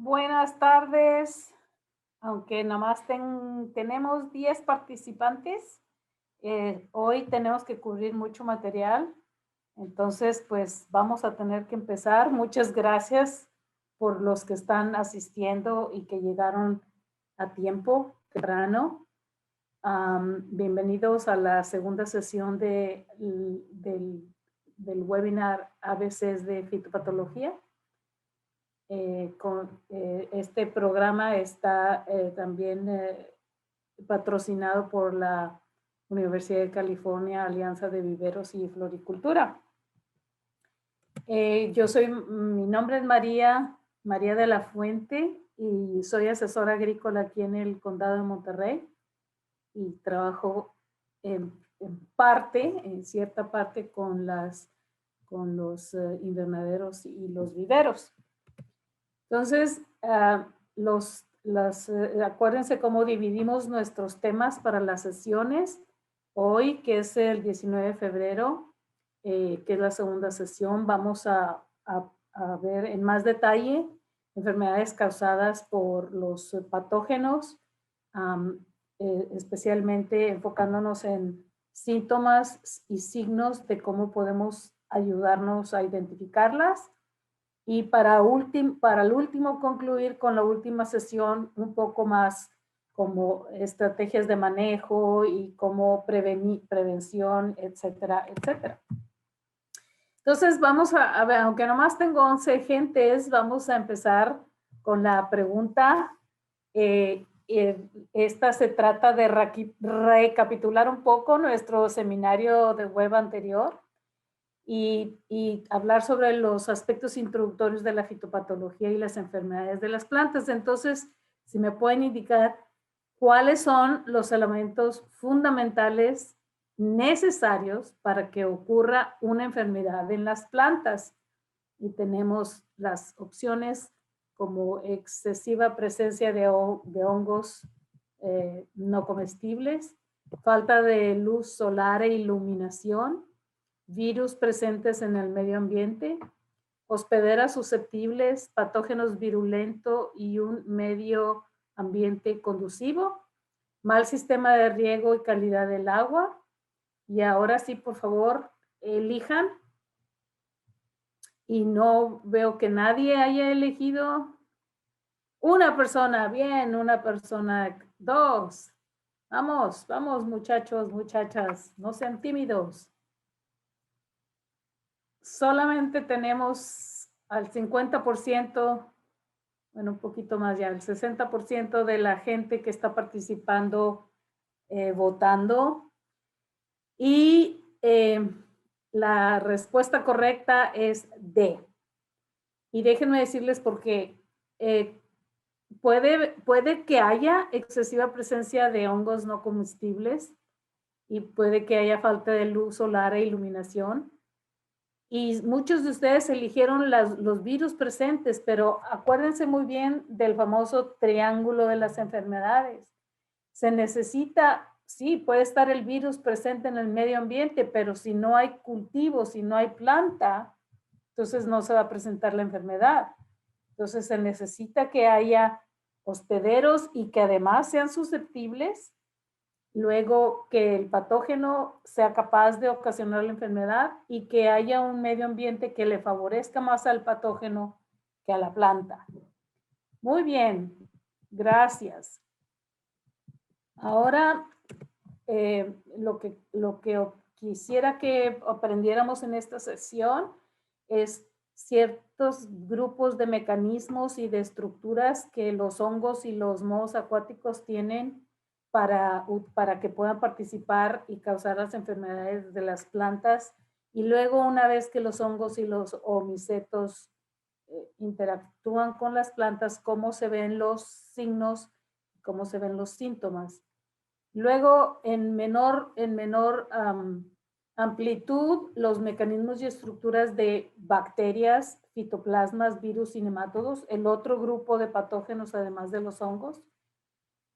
Buenas tardes. Aunque nada más tenemos 10 participantes, hoy tenemos que cubrir mucho material. Entonces, pues vamos a tener que empezar. Muchas gracias por los que están asistiendo y que llegaron a tiempo, temprano. Bienvenidos a la segunda sesión del webinar ABCs de fitopatología. Este programa está también patrocinado por la Universidad de California, Alianza de Viveros y Floricultura. Mi nombre es María de la Fuente, y soy asesora agrícola aquí en el Condado de Monterrey, y trabajo en cierta parte con los invernaderos y los viveros. Entonces, acuérdense cómo dividimos nuestros temas para las sesiones. Hoy, que es el 19 de febrero, que es la segunda sesión, vamos a ver en más detalle enfermedades causadas por los patógenos, especialmente enfocándonos en síntomas y signos de cómo podemos ayudarnos a identificarlas. Y para el último concluir con la última sesión, un poco más como estrategias de manejo y cómo prevención, etcétera, etcétera. Entonces vamos a ver, aunque nomás tengo 11 gentes, vamos a empezar con la pregunta. Esta se trata de recapitular un poco nuestro seminario de web anterior y hablar sobre los aspectos introductorios de la fitopatología y las enfermedades de las plantas. Entonces, si me pueden indicar cuáles son los elementos fundamentales necesarios para que ocurra una enfermedad en las plantas. Y tenemos las opciones como excesiva presencia de hongos no comestibles, falta de luz solar e iluminación, virus presentes en el medio ambiente, hospederas susceptibles, patógenos virulentos y un medio ambiente conducivo, mal sistema de riego y calidad del agua. Y ahora sí, por favor, elijan. Y no veo que nadie haya elegido. Una persona, bien, una persona, dos. Vamos, vamos, muchachos, muchachas, no sean tímidos. Solamente tenemos al 50%, bueno, un poquito más ya, el 60% de la gente que está participando votando. Y la respuesta correcta es D. Y déjenme decirles por qué. Puede que haya excesiva presencia de hongos no comestibles y puede que haya falta de luz solar e iluminación. Y muchos de ustedes eligieron los virus presentes, pero acuérdense muy bien del famoso triángulo de las enfermedades. Se necesita, sí, puede estar el virus presente en el medio ambiente, pero si no hay cultivo, si no hay planta, entonces no se va a presentar la enfermedad. Entonces se necesita que haya hospederos y que además sean susceptibles. Luego, que el patógeno sea capaz de ocasionar la enfermedad y que haya un medio ambiente que le favorezca más al patógeno que a la planta. Muy bien, gracias. Ahora, lo que quisiera que aprendiéramos en esta sesión es ciertos grupos de mecanismos y de estructuras que los hongos y los mohos acuáticos tienen para que puedan participar y causar las enfermedades de las plantas. Y luego, una vez que los hongos y los micetos interactúan con las plantas, cómo se ven los signos, cómo se ven los síntomas. Luego, en menor amplitud, los mecanismos y estructuras de bacterias, fitoplasmas, virus y nemátodos, el otro grupo de patógenos además de los hongos.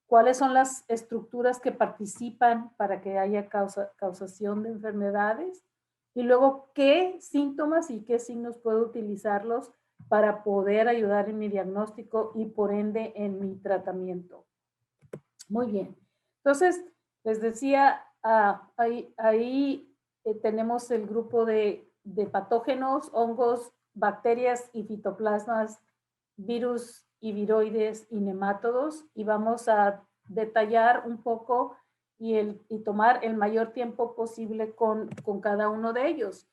¿Cuáles son las estructuras que participan para que haya causación de enfermedades? Y luego, ¿qué síntomas y qué signos puedo utilizarlos para poder ayudar en mi diagnóstico y por ende en mi tratamiento. Muy bien. Entonces, les decía, ahí tenemos el grupo de patógenos, hongos, bacterias y fitoplasmas, virus y viroides y nemátodos, y vamos a detallar un poco y tomar el mayor tiempo posible con cada uno de ellos.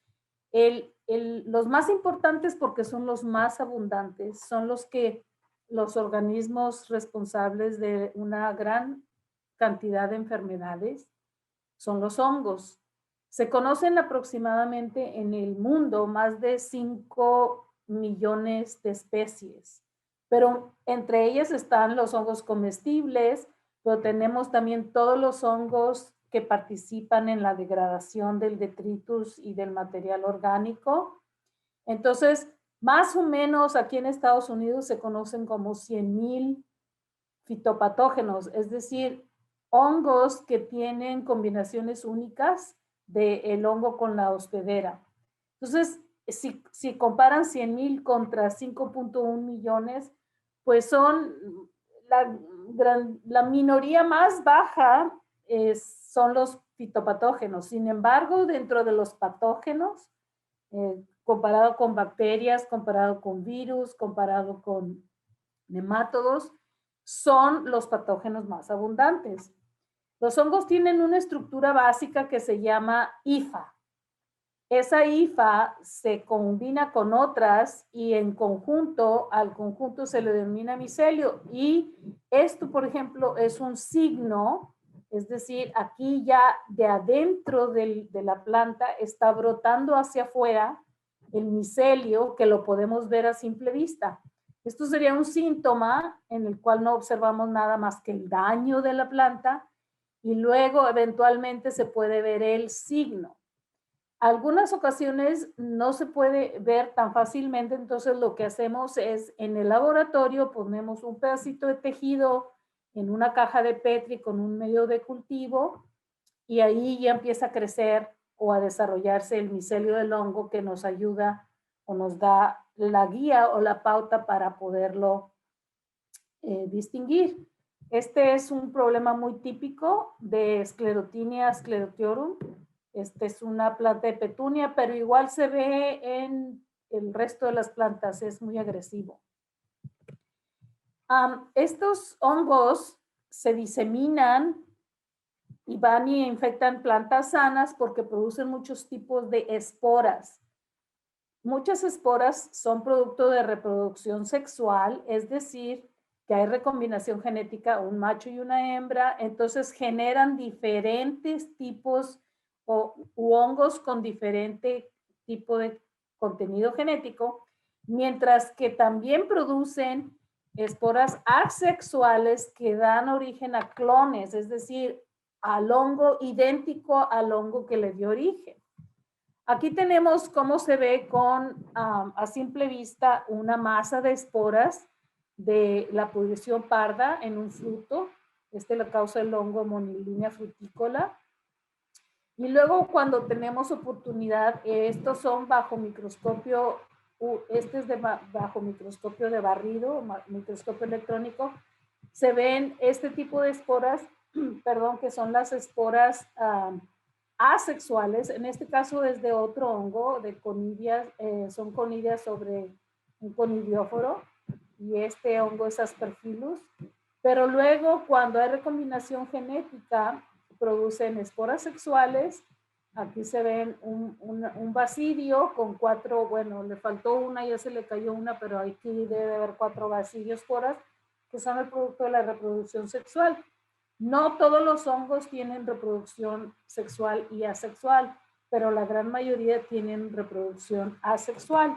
Los más importantes, porque son los más abundantes, son los organismos responsables de una gran cantidad de enfermedades, son los hongos. Se conocen aproximadamente en el mundo más de 5 millones de especies, pero entre ellas están los hongos comestibles, pero tenemos también todos los hongos que participan en la degradación del detritus y del material orgánico. Entonces, más o menos aquí en Estados Unidos se conocen como 100,000 fitopatógenos, es decir, hongos que tienen combinaciones únicas del hongo con la hospedera. Entonces, si comparan 100,000 contra 5.1 millones, pues son la minoría más baja son los fitopatógenos. Sin embargo, dentro de los patógenos, comparado con bacterias, comparado con virus, comparado con nemátodos, son los patógenos más abundantes. Los hongos tienen una estructura básica que se llama hifa. Esa hifa se combina con otras y en conjunto, al conjunto se le denomina micelio. Y esto, por ejemplo, es un signo, es decir, aquí ya de adentro de la planta está brotando hacia afuera el micelio, que lo podemos ver a simple vista. Esto sería un síntoma en el cual no observamos nada más que el daño de la planta y luego eventualmente se puede ver el signo. Algunas ocasiones no se puede ver tan fácilmente, entonces lo que hacemos es en el laboratorio ponemos un pedacito de tejido en una caja de Petri con un medio de cultivo y ahí ya empieza a crecer o a desarrollarse el micelio del hongo que nos ayuda o nos da la guía o la pauta para poderlo distinguir. Este es un problema muy típico de Sclerotinia sclerotiorum. Este es una planta de petunia, pero igual se ve en el resto de las plantas, es muy agresivo. Estos hongos se diseminan y van y infectan plantas sanas porque producen muchos tipos de esporas. Muchas esporas son producto de reproducción sexual, es decir, que hay recombinación genética, un macho y una hembra, entonces generan diferentes tipos u hongos con diferente tipo de contenido genético, mientras que también producen esporas asexuales que dan origen a clones, es decir, al hongo idéntico al hongo que le dio origen. Aquí tenemos cómo se ve a simple vista una masa de esporas de la pudrición parda en un fruto. Este lo causa el hongo Monilinia frutícola. Y luego cuando tenemos oportunidad, estos son bajo microscopio, este es bajo microscopio de barrido, microscopio electrónico, se ven este tipo de esporas, perdón, que son las esporas asexuales, en este caso es de otro hongo, de conidias, son conidias sobre un conidióforo, y este hongo es Aspergillus, pero luego cuando hay recombinación genética, producen esporas sexuales. Aquí se ven un basidio con 4, bueno, le faltó una, ya se le cayó una, pero aquí debe haber 4 basidiosporas que son el producto de la reproducción sexual. No todos los hongos tienen reproducción sexual y asexual, pero la gran mayoría tienen reproducción asexual.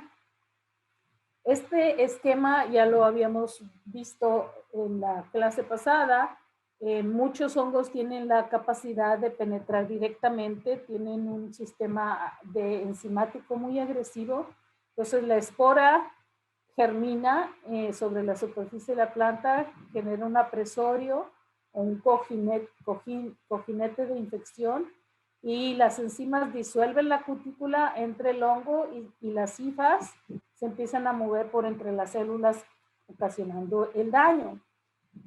Este esquema ya lo habíamos visto en la clase pasada. Muchos hongos tienen la capacidad de penetrar directamente, tienen un sistema enzimático muy agresivo. Entonces la espora germina sobre la superficie de la planta, genera un apresorio o un cojinete de infección y las enzimas disuelven la cutícula entre el hongo y las hifas se empiezan a mover por entre las células, ocasionando el daño.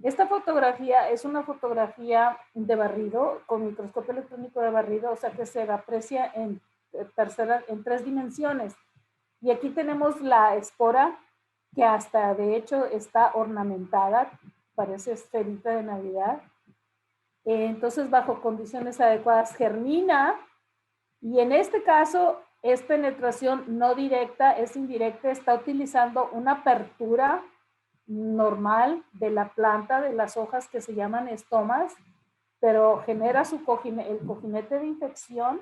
Esta fotografía es una fotografía de barrido, con microscopio electrónico de barrido, o sea que se aprecia en 3 dimensiones. Y aquí tenemos la espora, que hasta de hecho está ornamentada, parece esferita de Navidad. Entonces, bajo condiciones adecuadas, germina, y en este caso es penetración no directa, es indirecta, está utilizando una apertura normal de la planta, de las hojas que se llaman estomas, pero genera el cojinete de infección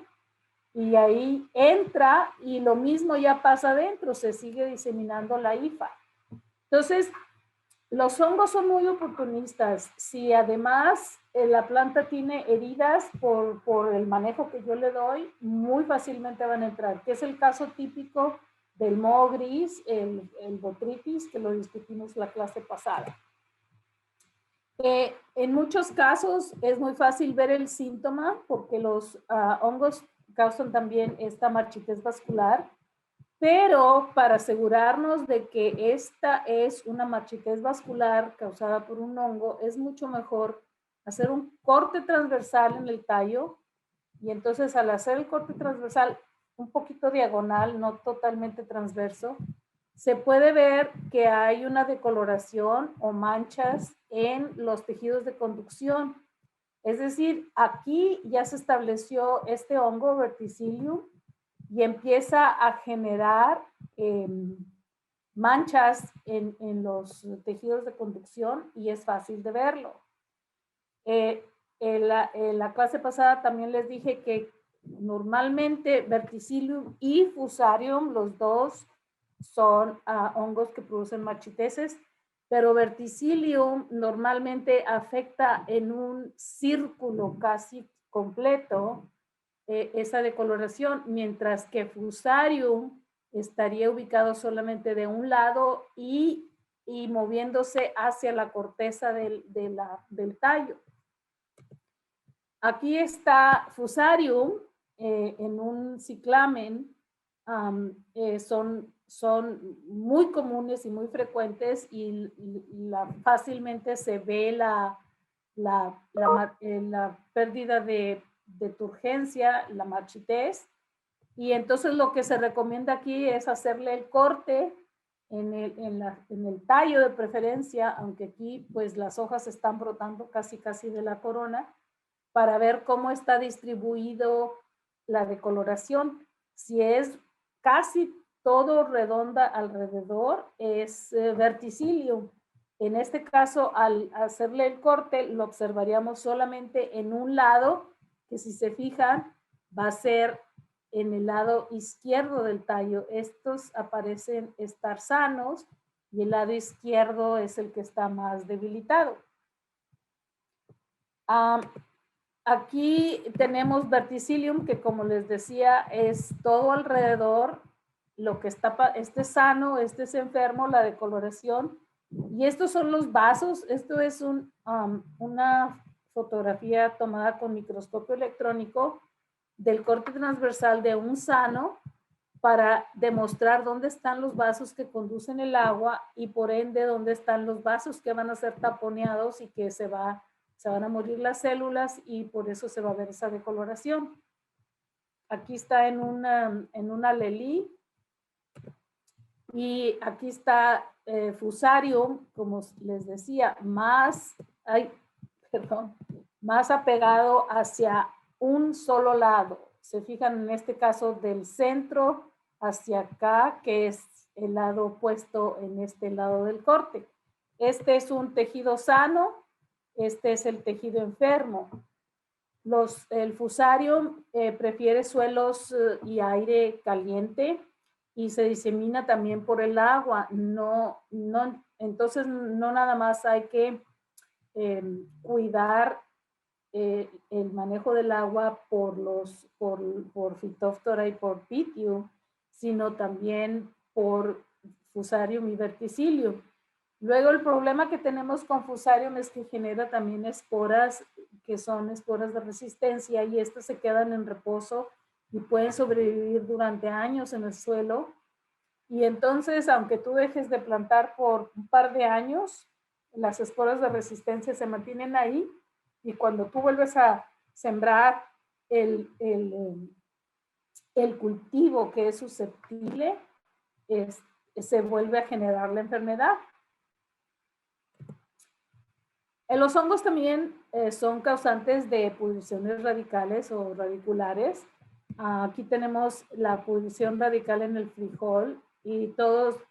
y ahí entra y lo mismo ya pasa adentro, se sigue diseminando la hifa. Entonces, los hongos son muy oportunistas. Si además la planta tiene heridas por el manejo que yo le doy, muy fácilmente van a entrar, que es el caso típico del moho gris, el botrytis, que lo discutimos la clase pasada. En muchos casos es muy fácil ver el síntoma porque los hongos causan también esta marchitez vascular, pero para asegurarnos de que esta es una marchitez vascular causada por un hongo, es mucho mejor hacer un corte transversal en el tallo, y entonces al hacer el corte transversal un poquito diagonal, no totalmente transverso, se puede ver que hay una decoloración o manchas en los tejidos de conducción. Es decir, aquí ya se estableció este hongo verticillium y empieza a generar manchas en los tejidos de conducción y es fácil de verlo. En la clase pasada también les dije que normalmente verticillium y fusarium, los dos son hongos que producen marchiteces, pero verticillium normalmente afecta en un círculo casi completo esa decoloración, mientras que fusarium estaría ubicado solamente de un lado y moviéndose hacia la corteza del tallo. Aquí está fusarium en un ciclamen. Son muy comunes y muy frecuentes y fácilmente se ve la pérdida de turgencia, la marchitez, y entonces lo que se recomienda aquí es hacerle el corte en el tallo de preferencia, aunque aquí pues las hojas están brotando casi de la corona, para ver cómo está distribuido la decoloración. Si es casi todo redonda alrededor, es verticillium. En este caso, al hacerle el corte, lo observaríamos solamente en un lado, que si se fijan, va a ser en el lado izquierdo del tallo. Estos aparecen estar sanos y el lado izquierdo es el que está más debilitado. Aquí tenemos verticillium, que como les decía, es todo alrededor, lo que está, este es sano, este es enfermo, la decoloración. Y estos son los vasos. Esto es una fotografía tomada con microscopio electrónico del corte transversal de un sano para demostrar dónde están los vasos que conducen el agua y por ende dónde están los vasos que van a ser taponeados y que se van a morir las células y por eso se va a ver esa decoloración. Aquí está en una lelí y aquí está fusarium, como les decía, más apegado hacia un solo lado. Se fijan en este caso del centro hacia acá, que es el lado opuesto en este lado del corte. Este es un tejido sano, este es el tejido enfermo. El fusarium prefiere suelos y aire caliente y se disemina también por el agua. Entonces, no nada más hay que cuidar el manejo del agua por Phytophthora y por Pythium, sino también por fusarium y verticillium. Luego el problema que tenemos con fusarium es que genera también esporas, que son esporas de resistencia, y estas se quedan en reposo y pueden sobrevivir durante años en el suelo. Y entonces, aunque tú dejes de plantar por un par de años, las esporas de resistencia se mantienen ahí, y cuando tú vuelves a sembrar el cultivo que es susceptible, se vuelve a generar la enfermedad. Los hongos también son causantes de pudriciones radicales o radiculares. Aquí tenemos la pudrición radical en el frijol y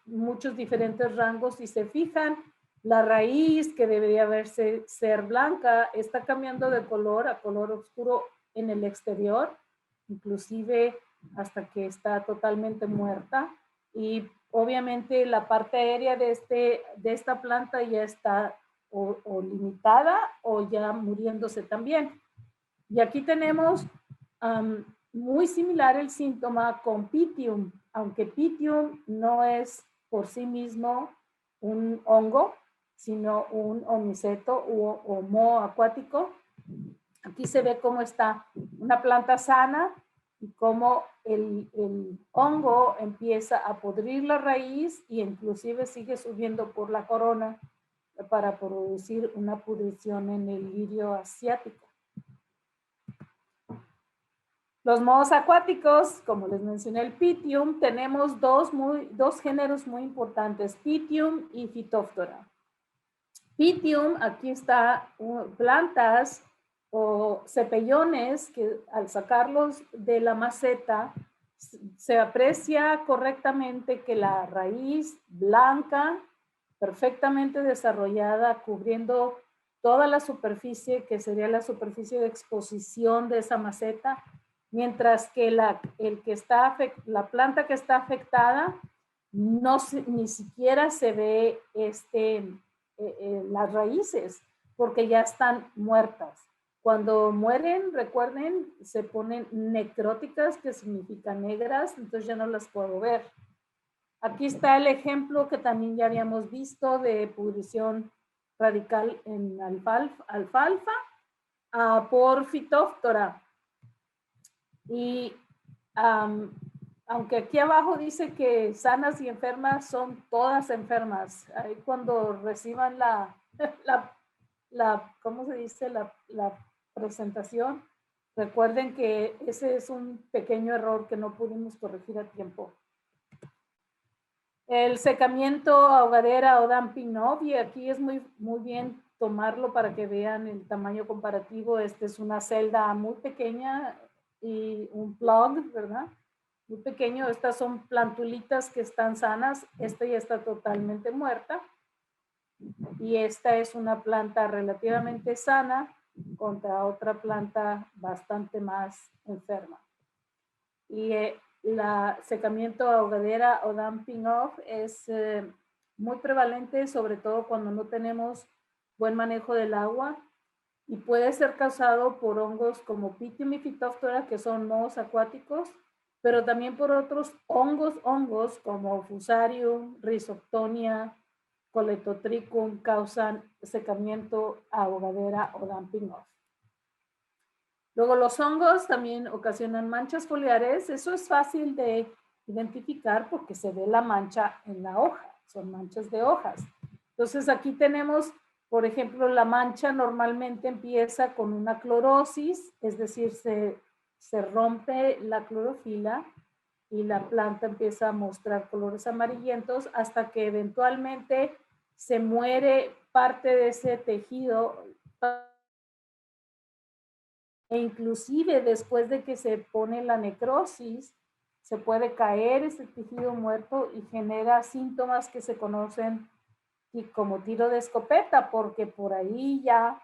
muchos diferentes rangos. Si se fijan, la raíz, que debería ser blanca, está cambiando de color a color oscuro en el exterior, inclusive hasta que está totalmente muerta. Y obviamente la parte aérea de esta planta ya está o limitada o ya muriéndose también. Y aquí tenemos muy similar el síntoma con Pythium, aunque Pythium no es por sí mismo un hongo, sino un omiceto o moho acuático. Aquí se ve cómo está una planta sana y cómo el hongo empieza a podrir la raíz y inclusive sigue subiendo por la corona para producir una pudrición en el lirio asiático. Los mohos acuáticos, como les mencioné, el Pythium, tenemos dos géneros muy importantes, Pythium y Phytophthora. Pythium, aquí está plantas o cepellones que al sacarlos de la maceta se aprecia correctamente que la raíz blanca, perfectamente desarrollada, cubriendo toda la superficie que sería la superficie de exposición de esa maceta, mientras que la planta que está afectada ni siquiera se ve las raíces, porque ya están muertas. Cuando mueren, recuerden, se ponen necróticas, que significa negras, entonces ya no las puedo ver. Aquí está el ejemplo que también ya habíamos visto de pudrición radical en alfalfa por Phytophthora. Y aunque aquí abajo dice que sanas y enfermas, son todas enfermas. Ahí cuando reciban ¿cómo se dice? La presentación, recuerden que ese es un pequeño error que no pudimos corregir a tiempo. El secamiento, ahogadera o dumping off, y aquí es muy bien tomarlo para que vean el tamaño comparativo. Esta es una celda muy pequeña y un plug, ¿verdad? Muy pequeño. Estas son plantulitas que están sanas. Esta ya está totalmente muerta. Y esta es una planta relativamente sana contra otra planta bastante más enferma. Y la secamiento, ahogadera o dumping off es muy prevalente, sobre todo cuando no tenemos buen manejo del agua, y puede ser causado por hongos como Pythium y Phytophthora, que son mohos acuáticos, pero también por otros hongos como Fusarium, Rhizoctonia, Coletotrichum, causan secamiento, ahogadera o dumping off. Luego los hongos también ocasionan manchas foliares. Eso es fácil de identificar porque se ve la mancha en la hoja. Son manchas de hojas. Entonces aquí tenemos, por ejemplo, la mancha normalmente empieza con una clorosis, es decir, se rompe la clorofila y la planta empieza a mostrar colores amarillentos hasta que eventualmente se muere parte de ese tejido. E inclusive después de que se pone la necrosis, se puede caer ese tejido muerto y genera síntomas que se conocen como tiro de escopeta, porque por ahí ya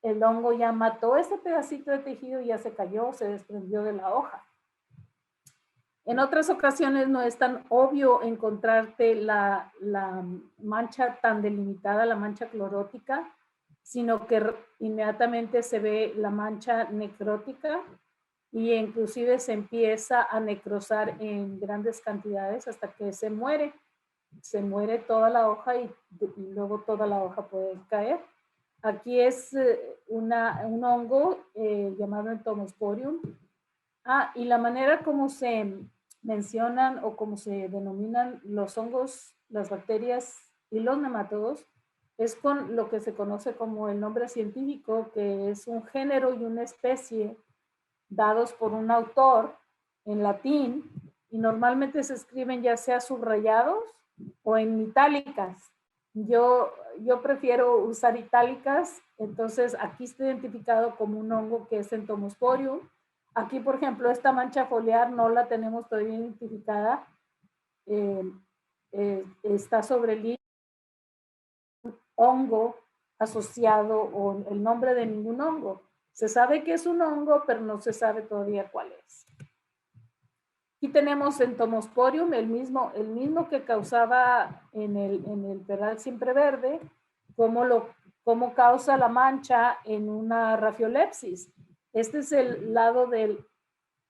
el hongo ya mató ese pedacito de tejido y ya se cayó, se desprendió de la hoja. En otras ocasiones no es tan obvio encontrarte la mancha tan delimitada, la mancha clorótica, sino que inmediatamente se ve la mancha necrótica y inclusive se empieza a necrosar en grandes cantidades hasta que se muere. Se muere toda la hoja y luego toda la hoja puede caer. Aquí es un hongo llamado Entomosporium. Y la manera como se mencionan o como se denominan los hongos, las bacterias y los nematodos, es con lo que se conoce como el nombre científico, que es un género y una especie dados por un autor en latín y normalmente se escriben ya sea subrayados o en itálicas. Yo prefiero usar itálicas, entonces aquí está identificado como un hongo que es Entomosporium. Aquí, por ejemplo, esta mancha foliar no la tenemos todavía identificada. Está sobre el hongo asociado o el nombre de ningún hongo. Se sabe que es un hongo, pero no se sabe todavía cuál es. Aquí tenemos Entomosporium, el mismo que causaba en el peral siempre verde, cómo causa la mancha en una rafiolepsis. Este es el lado del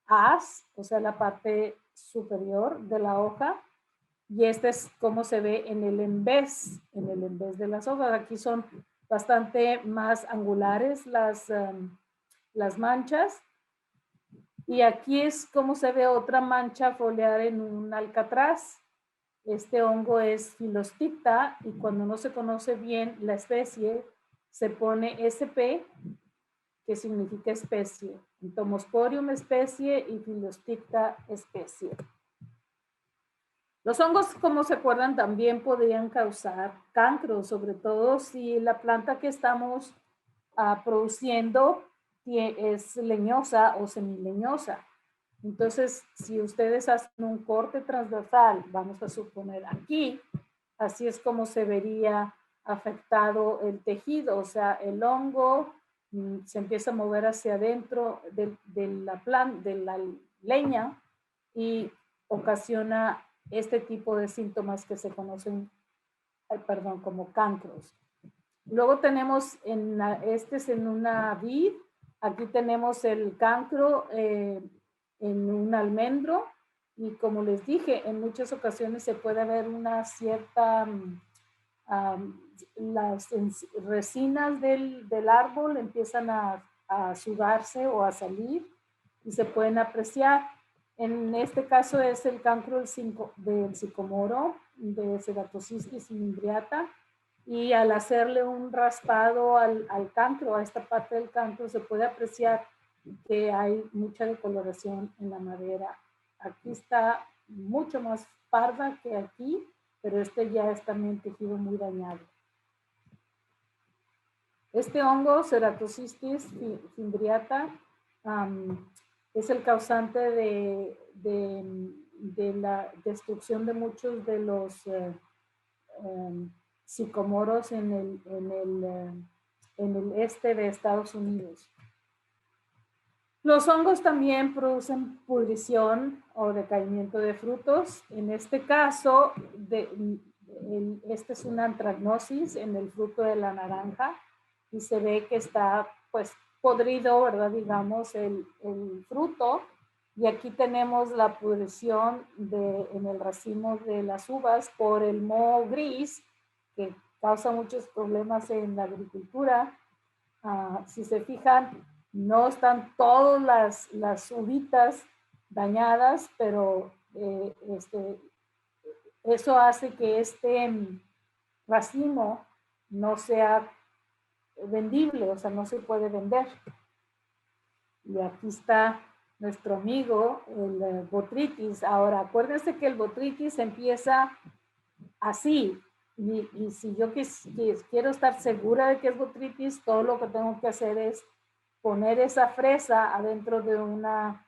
haz, o sea, la parte superior de la hoja, y este es cómo se ve en el embés de las hojas. Aquí son bastante más angulares las manchas. Y aquí es como se ve otra mancha foliar en un alcatraz. Este hongo es Filosticta y cuando no se conoce bien la especie, se pone SP, que significa especie. Entomosporium especie y Filosticta especie. Los hongos, como se acuerdan, también podrían causar cancro, sobre todo si la planta que estamos produciendo es leñosa o semileñosa. Entonces, si ustedes hacen un corte transversal, vamos a suponer aquí, así es como se vería afectado el tejido, o sea, el hongo se empieza a mover hacia adentro de la leña y ocasiona este tipo de síntomas que se conocen, como cancros. Luego tenemos, este es en una vid, aquí tenemos el cancro en un almendro y como les dije, en muchas ocasiones se puede ver una cierta, las resinas del árbol empiezan a sudarse o a salir y se pueden apreciar. En este caso es el cancro del sicomoro, de Ceratocystis imbriata, y al hacerle un raspado al cancro, a esta parte del cancro, se puede apreciar que hay mucha decoloración en la madera. Aquí está mucho más parda que aquí, pero este ya es también tejido muy dañado. Este hongo, Ceratocystis imbriata, es el causante de la destrucción de muchos de los sicomoros en el este de Estados Unidos. Los hongos también producen pudrición o decaimiento de frutos. En este caso, este es una antragnosis en el fruto de la naranja y se ve que está pues podrido, ¿verdad? Digamos, el fruto. Y aquí tenemos la pudrición en el racimo de las uvas por el moho gris, que causa muchos problemas en la agricultura. Si se fijan, no están todas las uvitas dañadas, pero eso hace que este racimo no sea vendible, o sea, no se puede vender. Y aquí está nuestro amigo, el botrytis. Ahora, acuérdense que el botrytis empieza así, y si yo quiero estar segura de que es botrytis, todo lo que tengo que hacer es poner esa fresa adentro de una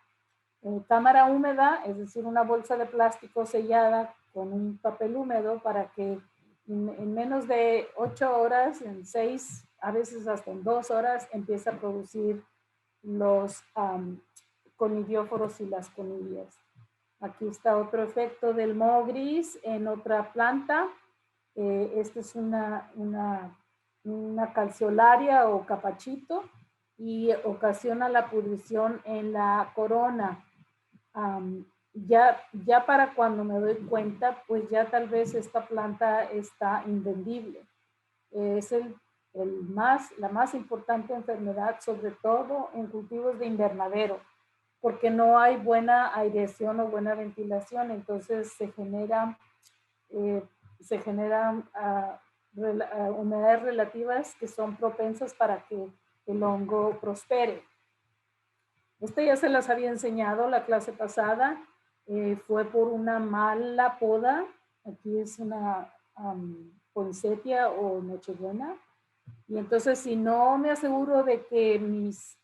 cámara húmeda, es decir, una bolsa de plástico sellada con un papel húmedo para que en menos de 8 horas, en 6, a veces hasta en 2 horas, empiece a producir los conidióforos y las conilias. Aquí está otro efecto del moho gris en otra planta. Esta es una calceolaria o capachito y ocasiona la pudrición en la corona. Ya para cuando me doy cuenta, pues ya tal vez esta planta está invendible. Es la más importante enfermedad, sobre todo en cultivos de invernadero, porque no hay buena aireación o buena ventilación, entonces se generan humedades relativas que son propensas para que el hongo prospere. Esto ya se las había enseñado la clase pasada, fue por una mala poda, aquí es una poinsettia o nochebuena, y entonces si no me aseguro de que mis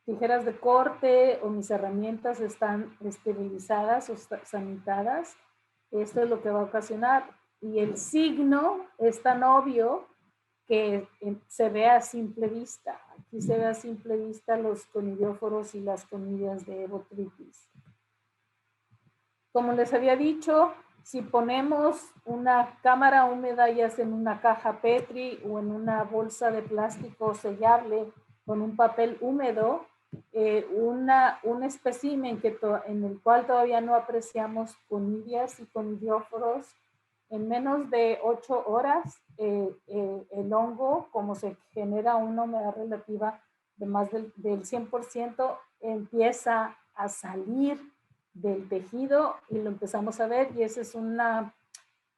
tijeras de corte o mis herramientas están esterilizadas o sanitadas, esto es lo que va a ocasionar. Y el signo es tan obvio que se ve a simple vista. Aquí se ve a simple vista los conidióforos y las conidias de botritis. Como les había dicho, si ponemos una cámara húmeda, ya sea en una caja Petri o en una bolsa de plástico sellable con un papel húmedo, un espécimen en el cual todavía no apreciamos conidias y conidióforos, en menos de 8 horas, el hongo, como se genera una humedad relativa de más del 100%, empieza a salir del tejido y lo empezamos a ver, y esa es una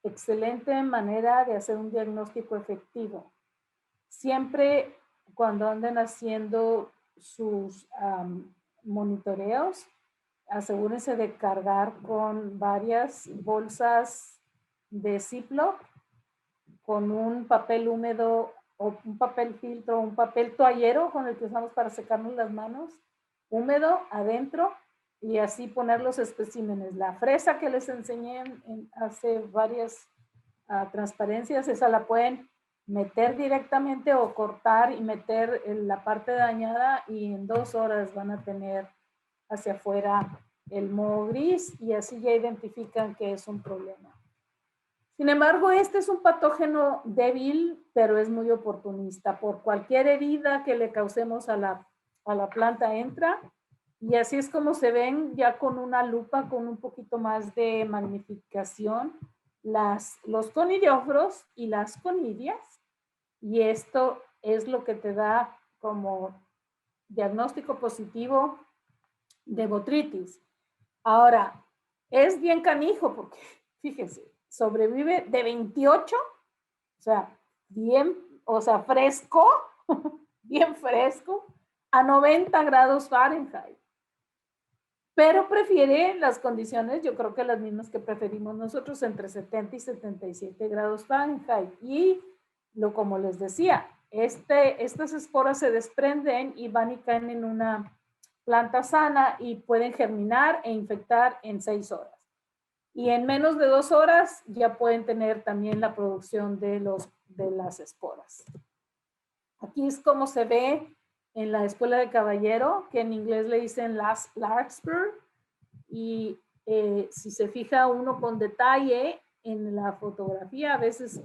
excelente manera de hacer un diagnóstico efectivo. Siempre cuando anden haciendo sus monitoreos, asegúrense de cargar con varias bolsas de Ziploc con un papel húmedo o un papel filtro, un papel toallero con el que usamos para secarnos las manos, húmedo adentro, y así poner los especímenes. La fresa que les enseñé hace varias transparencias, esa la pueden meter directamente o cortar y meter en la parte dañada, y en 2 horas van a tener hacia afuera el moho gris, y así ya identifican que es un problema. Sin embargo, este es un patógeno débil, pero es muy oportunista. Por cualquier herida que le causemos a la planta entra, y así es como se ven ya con una lupa, con un poquito más de magnificación, los conidióforos y las conidias, y esto es lo que te da como diagnóstico positivo de botritis. Ahora, es bien canijo porque, fíjense, sobrevive de 28, o sea, fresco, bien fresco, a 90 grados Fahrenheit. Pero prefiere las condiciones, yo creo que las mismas que preferimos nosotros, entre 70 y 77 grados Fahrenheit. Y como les decía, estas esporas se desprenden y van y caen en una planta sana y pueden germinar e infectar en 6 horas. Y en menos de 2 horas ya pueden tener también la producción de las esporas. Aquí es como se ve en la escuela de caballero, que en inglés le dicen Larkspur, y si se fija uno con detalle en la fotografía, a veces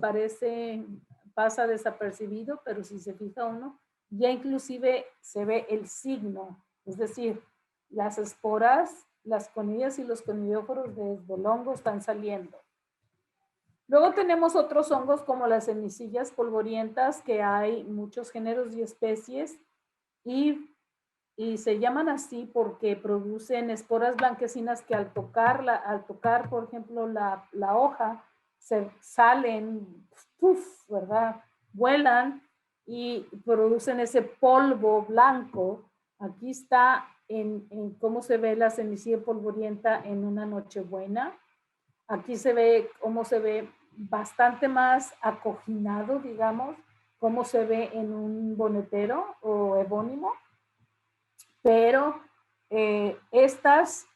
pasa desapercibido, pero si se fija uno, ya inclusive se ve el signo, es decir, las esporas, las conidias y los conidióforos desde el hongo están saliendo. Luego tenemos otros hongos como las semicillas polvorientas, que hay muchos géneros y especies, y se llaman así porque producen esporas blanquecinas que al tocar, por ejemplo, la hoja, se salen, puff, ¿verdad? Vuelan y producen ese polvo blanco. Aquí está en cómo se ve la semicilla polvorienta en una nochebuena. Aquí se ve cómo se ve bastante más acoginado, digamos, cómo se ve en un bonetero o ebónimo, pero estas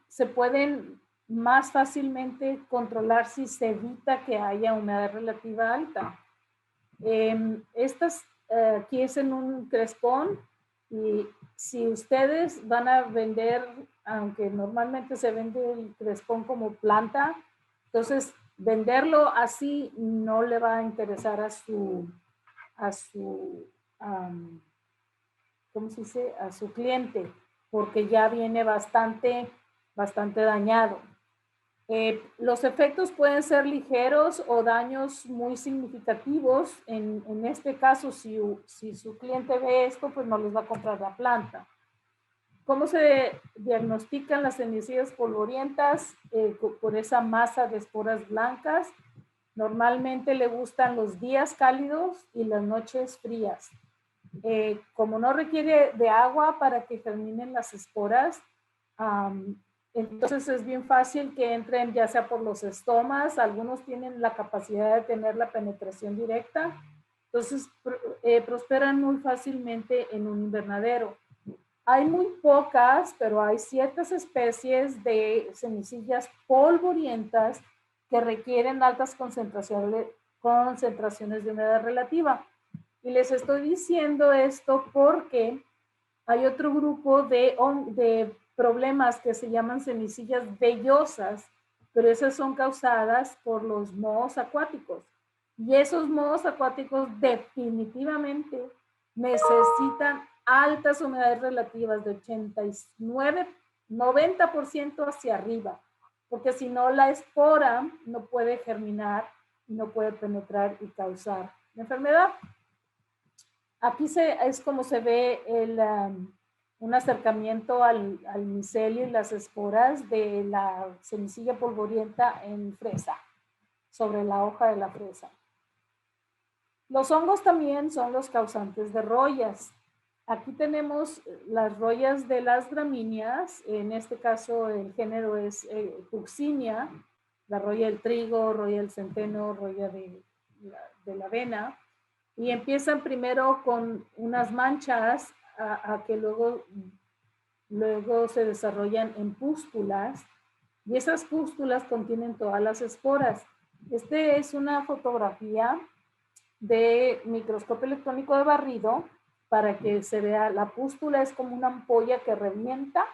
se pueden más fácilmente controlar si se evita que haya humedad relativa alta. Aquí es en un crespón, y si ustedes van a vender, aunque normalmente se vende el crespón como planta, entonces venderlo así no le va a interesar a su ¿cómo se dice? A su cliente, porque ya viene bastante dañado. Los efectos pueden ser ligeros o daños muy significativos. En este caso, si su cliente ve esto, pues no les va a comprar la planta. ¿Cómo se diagnostican las semillas polvorientas? Por esa masa de esporas blancas. Normalmente le gustan los días cálidos y las noches frías. Como no requiere de agua para que germinen las esporas, entonces es bien fácil que entren ya sea por los estomas, algunos tienen la capacidad de tener la penetración directa, entonces prosperan muy fácilmente en un invernadero. Hay muy pocas, pero hay ciertas especies de semillas polvorientas que requieren altas concentraciones de humedad relativa. Y les estoy diciendo esto porque hay otro grupo de problemas que se llaman semillas vellosas, pero esas son causadas por los mohos acuáticos. Y esos mohos acuáticos definitivamente necesitan altas humedades relativas de 89, 90% hacia arriba, porque si no la espora no puede germinar, no puede penetrar y causar la enfermedad. Aquí es como se ve un acercamiento al micelio y las esporas de la semilla polvorienta en fresa, sobre la hoja de la fresa. Los hongos también son los causantes de rollas. Aquí tenemos las rollas de las gramíneas, en este caso el género es Puccinia, la roya del trigo, roya del centeno, roya de la avena, y empiezan primero con unas manchas a que luego se desarrollan en pústulas, y esas pústulas contienen todas las esporas. Esta es una fotografía de microscopio electrónico de barrido para que se vea. La pústula es como una ampolla que revienta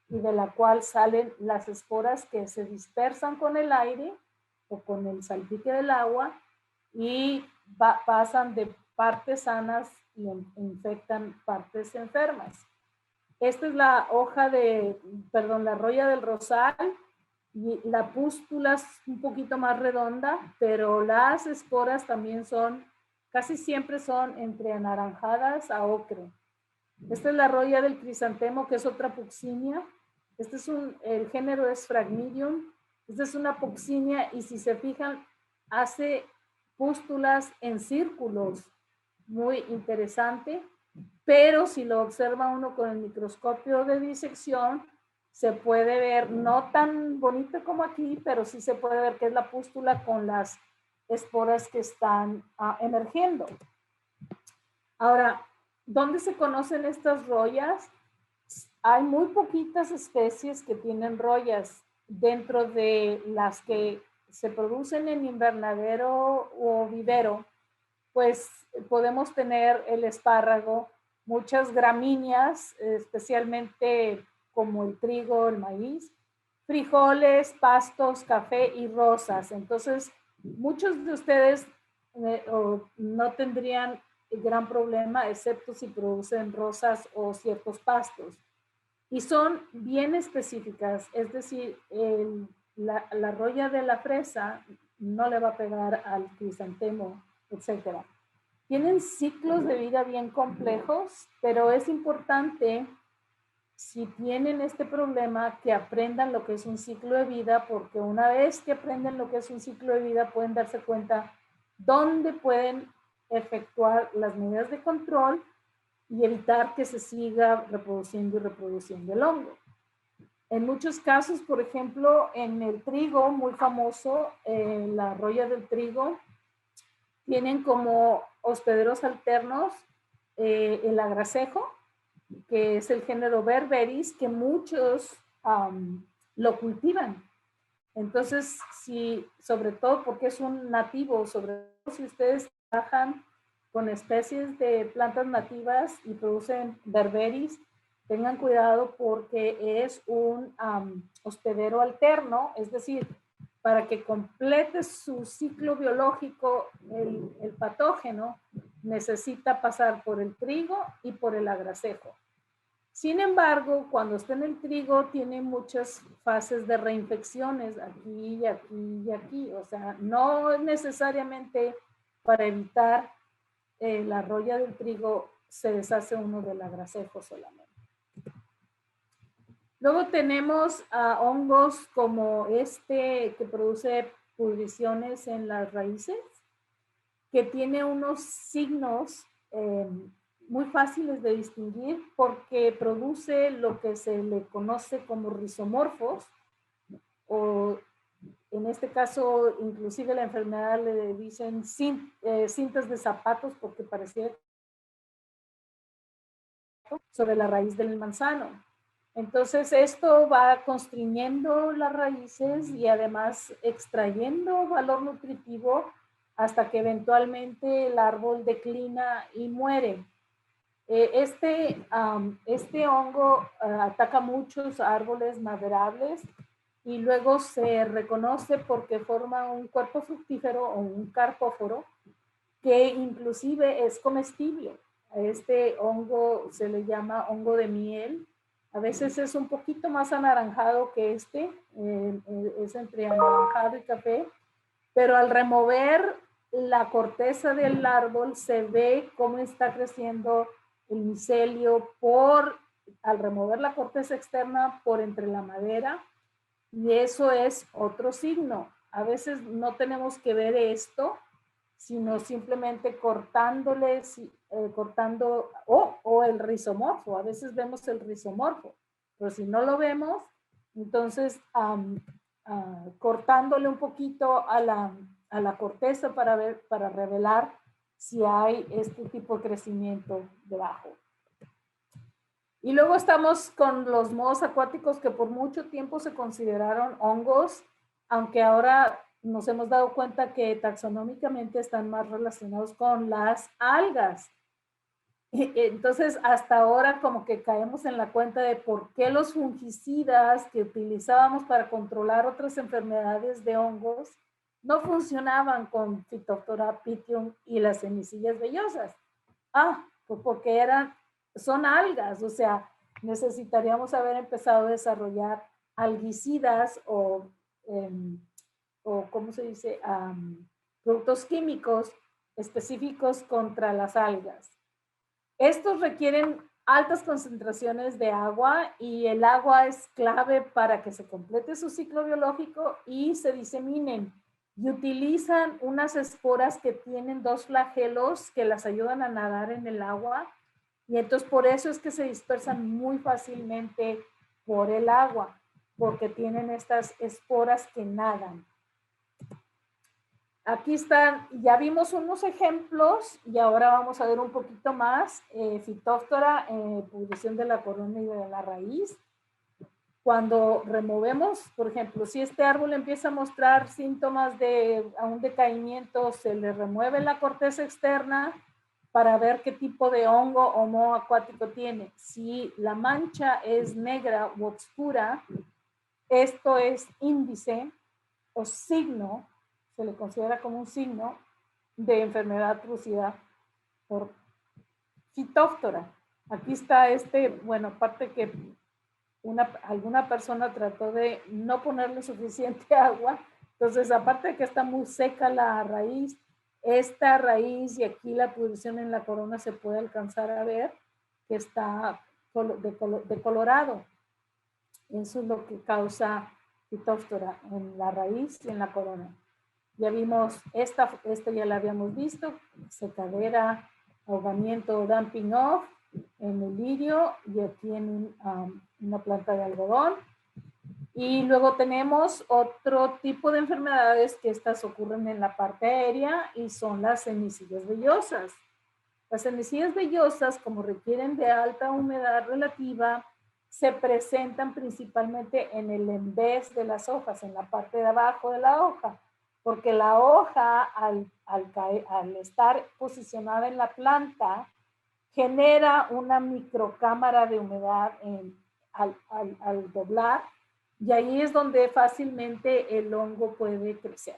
y de la cual salen las esporas que se dispersan con el aire o con el salpique del agua y pasan de partes sanas y infectan partes enfermas. Esta es la hoja la roya del rosal, y la pústula es un poquito más redonda, pero las esporas también casi siempre son entre anaranjadas a ocre. Esta es la roya del crisantemo, que es otra Puccinia. El género es Phragmidium. Esta es una Puccinia y si se fijan, hace pústulas en círculos, muy interesante, pero si lo observa uno con el microscopio de disección, se puede ver, no tan bonito como aquí, pero sí se puede ver que es la pústula con las esporas que están emergiendo. Ahora, ¿dónde se conocen estas rollas? Hay muy poquitas especies que tienen rollas. Dentro de las que se producen en invernadero o vivero, pues podemos tener el espárrago, muchas gramíneas, especialmente como el trigo, el maíz, frijoles, pastos, café y rosas. Entonces, muchos de ustedes no tendrían gran problema, excepto si producen rosas o ciertos pastos. Y son bien específicas, es decir, la roya de la fresa no le va a pegar al crisantemo, etc. Tienen ciclos de vida bien complejos, pero es importante, si tienen este problema, que aprendan lo que es un ciclo de vida, porque una vez que aprenden lo que es un ciclo de vida, pueden darse cuenta dónde pueden efectuar las medidas de control y evitar que se siga reproduciendo y reproduciendo el hongo. En muchos casos, por ejemplo, en el trigo, muy famoso, la roya del trigo, tienen como hospederos alternos el agracejo, que es el género Berberis, que muchos lo cultivan. Entonces, sobre todo porque es un nativo, sobre todo si ustedes trabajan con especies de plantas nativas y producen berberis, tengan cuidado porque es un hospedero alterno, es decir, para que complete su ciclo biológico, el patógeno necesita pasar por el trigo y por el agracejo. Sin embargo, cuando está en el trigo, tiene muchas fases de reinfecciones, aquí y aquí y aquí. O sea, no necesariamente para evitar la roya del trigo se deshace uno del agracejo solamente. Luego tenemos hongos como este que produce pudriciones en las raíces, que tiene unos signos muy fáciles de distinguir porque produce lo que se le conoce como rizomorfos, o en este caso inclusive la enfermedad le dicen cintas de zapatos porque parecía sobre la raíz del manzano. Entonces esto va constriñendo las raíces y además extrayendo valor nutritivo hasta que eventualmente el árbol declina y muere. Este hongo ataca muchos árboles maderables y luego se reconoce porque forma un cuerpo fructífero o un carpóforo que inclusive es comestible. A este hongo se le llama hongo de miel. A veces es un poquito más anaranjado que es entre anaranjado y café, pero al remover la corteza del árbol se ve cómo está creciendo el micelio al remover la corteza externa por entre la madera, y eso es otro signo. A veces no tenemos que ver esto, sino simplemente cortándoles, cortando, o el rizomorfo. A veces vemos el rizomorfo, pero si no lo vemos, entonces cortándole un poquito a la corteza para revelar si hay este tipo de crecimiento debajo. Y luego estamos con los mohos acuáticos que por mucho tiempo se consideraron hongos, aunque ahora nos hemos dado cuenta que taxonómicamente están más relacionados con las algas. Entonces, hasta ahora como que caemos en la cuenta de por qué los fungicidas que utilizábamos para controlar otras enfermedades de hongos no funcionaban con Phytophthora pythium y las semillas vellosas. Pues porque son algas, o sea, necesitaríamos haber empezado a desarrollar algicidas o ¿cómo se dice? Productos químicos específicos contra las algas. Estos requieren altas concentraciones de agua y el agua es clave para que se complete su ciclo biológico y se diseminen. Y utilizan unas esporas que tienen dos flagelos que las ayudan a nadar en el agua. Y entonces por eso es que se dispersan muy fácilmente por el agua, porque tienen estas esporas que nadan. Aquí están, ya vimos unos ejemplos y ahora vamos a ver un poquito más. Phytophthora, pudrición de la corona y de la raíz. Cuando removemos, por ejemplo, si este árbol empieza a mostrar síntomas de un decaimiento, se le remueve la corteza externa para ver qué tipo de hongo o moho acuático tiene. Si la mancha es negra u oscura, esto es índice o signo, se le considera como un signo de enfermedad producida por Phytophthora. Aquí está bueno, aparte que alguna persona trató de no ponerle suficiente agua, entonces aparte de que está muy seca la raíz, esta raíz y aquí la pudrición en la corona se puede alcanzar a ver que está decolorado. Eso es lo que causa Phytophthora en la raíz y en la corona. Ya vimos, esta ya la habíamos visto, secadera, ahogamiento, damping off, en el lirio y aquí en una planta de algodón. Y luego tenemos otro tipo de enfermedades que estas ocurren en la parte aérea y son las semillas vellosas. Las semillas vellosas, como requieren de alta humedad relativa, se presentan principalmente en el envés de las hojas, en la parte de abajo de la hoja, porque la hoja al estar posicionada en la planta genera una microcámara de humedad al doblar, y ahí es donde fácilmente el hongo puede crecer.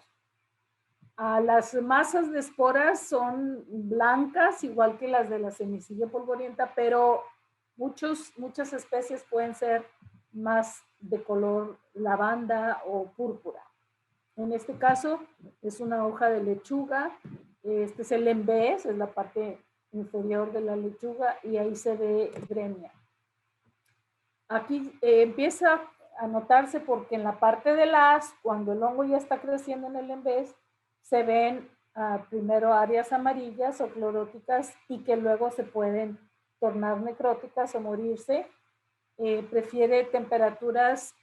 Las masas de esporas son blancas, igual que las de la semicilla polvorienta, pero Muchas especies pueden ser más de color lavanda o púrpura. En este caso es una hoja de lechuga. Este es el embés, es la parte inferior de la lechuga y ahí se ve gremia. Aquí empieza a notarse porque en la parte del haz, cuando el hongo ya está creciendo en el embés, se ven primero áreas amarillas o cloróticas y que luego se pueden tornar necróticas o morirse. Prefiere temperaturas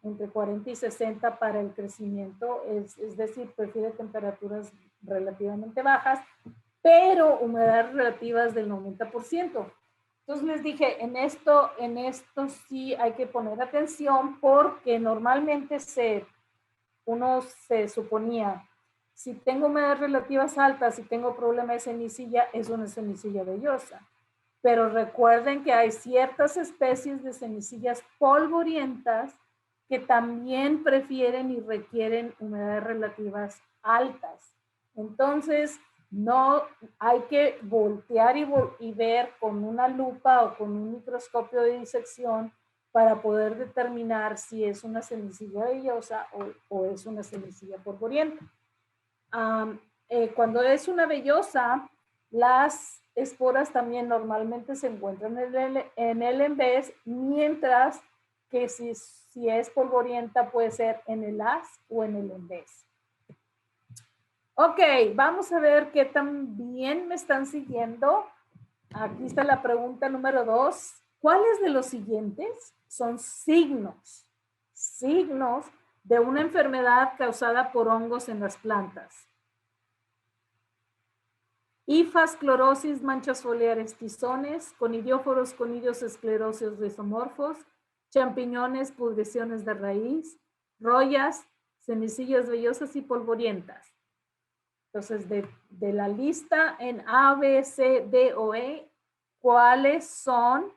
entre 40 y 60 para el crecimiento, es decir, prefiere temperaturas relativamente bajas, pero humedades relativas del 90%. Entonces les dije, en esto sí hay que poner atención porque normalmente uno se suponía, si tengo humedades relativas altas y tengo problema de cenicilla, es una cenicilla vellosa. Pero recuerden que hay ciertas especies de cenicillas polvorientas que también prefieren y requieren humedades relativas altas. Entonces, no hay que voltear y ver con una lupa o con un microscopio de disección para poder determinar si es una cenicilla vellosa o es una cenicilla polvorienta. Cuando es una vellosa, las esporas también normalmente se encuentran en el embés, mientras que si es polvorienta puede ser en el haz o en el embés. Ok, vamos a ver qué tan bien me están siguiendo. Aquí está la pregunta número 2. ¿Cuáles de los siguientes son signos de una enfermedad causada por hongos en las plantas? Hifas, clorosis, manchas foliares, tizones, conidióforos, conidios esclerosos rizomorfos, champiñones, pudriciones de raíz, rollas, cenicillas vellosas y polvorientas. Entonces, de la lista en A, B, C, D o E, ¿cuáles son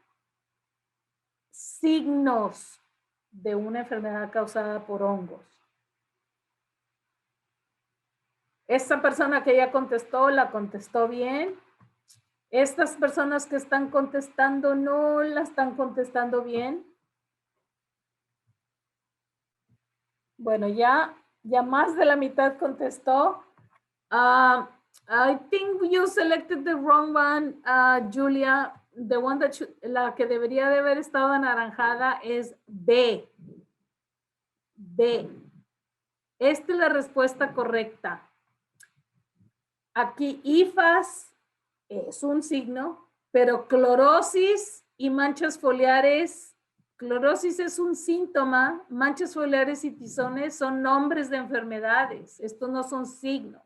signos de una enfermedad causada por hongos? Esta persona que ya contestó, la contestó bien. Estas personas que están contestando no la están contestando bien. Bueno, ya más de la mitad contestó. I think you selected the wrong one, Julia. The one that la que debería de haber estado anaranjada es B. B. Esta es la respuesta correcta. Aquí IFAS es un signo, pero clorosis y manchas foliares, clorosis es un síntoma, manchas foliares y tizones son nombres de enfermedades, estos no son signos.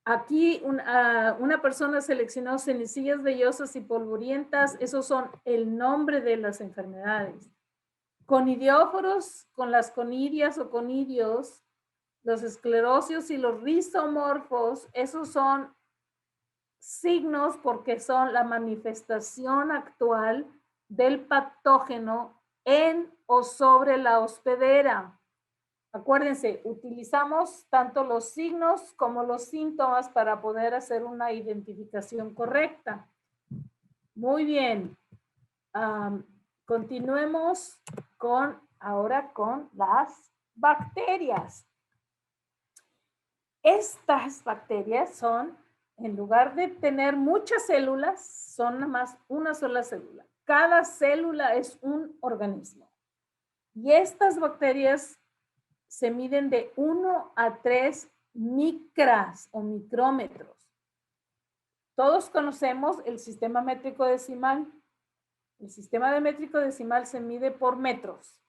Aquí una persona seleccionó cenicillas vellosas y polvorientas, esos son el nombre de las enfermedades. Conidióforos, con las conidias o conidios, los esclerosios y los rizomorfos, esos son signos porque son la manifestación actual del patógeno en o sobre la hospedera. Acuérdense, utilizamos tanto los signos como los síntomas para poder hacer una identificación correcta. Muy bien. Continuemos ahora con las bacterias. Estas bacterias son, en lugar de tener muchas células, son nada más una sola célula. Cada célula es un organismo. Y estas bacterias se miden de 1 a 3 micras o micrómetros. Todos conocemos el sistema métrico decimal. El sistema de métrico decimal se mide por metros.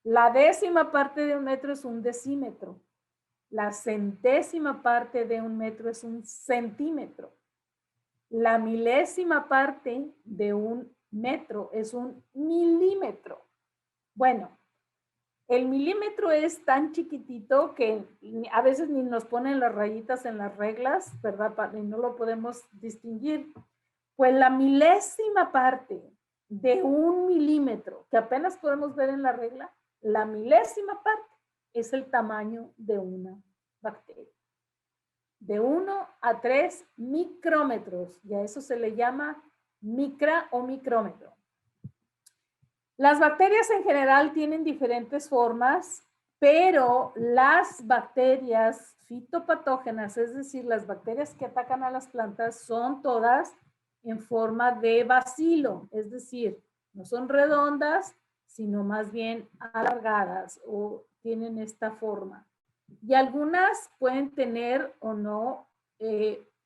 La décima parte de un metro es un decímetro. La centésima parte de un metro es un centímetro. La milésima parte de un metro es un milímetro. Bueno, el milímetro es tan chiquitito que a veces ni nos ponen las rayitas en las reglas, ¿verdad? Y no lo podemos distinguir. Pues la milésima parte de un milímetro, que apenas podemos ver en la regla, la milésima parte es el tamaño de una bacteria. De 1 a 3 micrómetros, y a eso se le llama micra o micrómetro. Las bacterias en general tienen diferentes formas, pero las bacterias fitopatógenas, es decir, las bacterias que atacan a las plantas, son todas en forma de bacilo, es decir, no son redondas, sino más bien alargadas o tienen esta forma. Y algunas pueden tener o no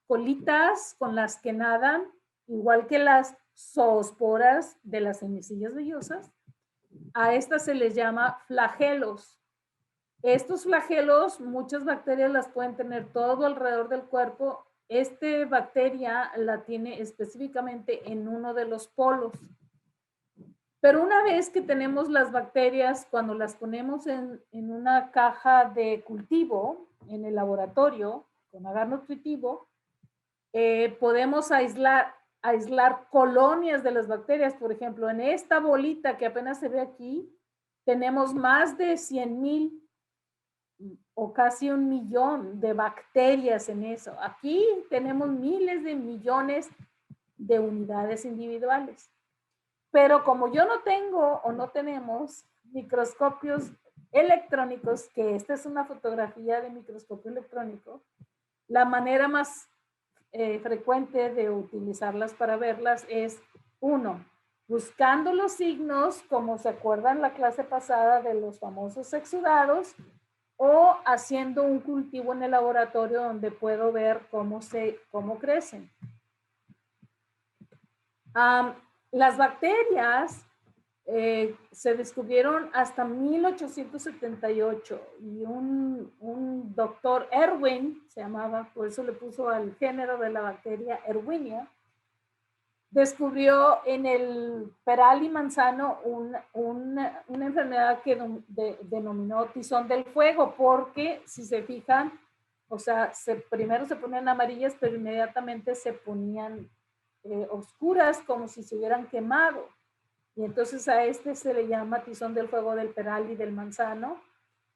colitas con las que nadan, igual que las zoosporas de las semillas vellosas. A estas se les llama flagelos. Estos flagelos, muchas bacterias las pueden tener todo alrededor del cuerpo. Esta bacteria la tiene específicamente en uno de los polos. Pero una vez que tenemos las bacterias, cuando las ponemos en una caja de cultivo, en el laboratorio, con agar nutritivo, podemos aislar colonias de las bacterias. Por ejemplo, en esta bolita que apenas se ve aquí, tenemos más de 100,000 o casi 1,000,000 de bacterias en eso. Aquí tenemos miles de millones de unidades individuales. Pero como yo no tengo o no tenemos microscopios electrónicos, que esta es una fotografía de microscopio electrónico, la manera más frecuente de utilizarlas para verlas es, uno, buscando los signos, como se acuerdan la clase pasada de los famosos exudados, o haciendo un cultivo en el laboratorio donde puedo ver cómo crecen. Las bacterias se descubrieron hasta 1878 y un doctor Erwin, se llamaba, por eso le puso al género de la bacteria Erwinia, descubrió en el peral y manzano una enfermedad que denominó tizón del fuego, porque si se fijan, o sea, primero se ponían amarillas, pero inmediatamente se ponían oscuras, como si se hubieran quemado. Y entonces a este se le llama tizón del fuego del peral y del manzano,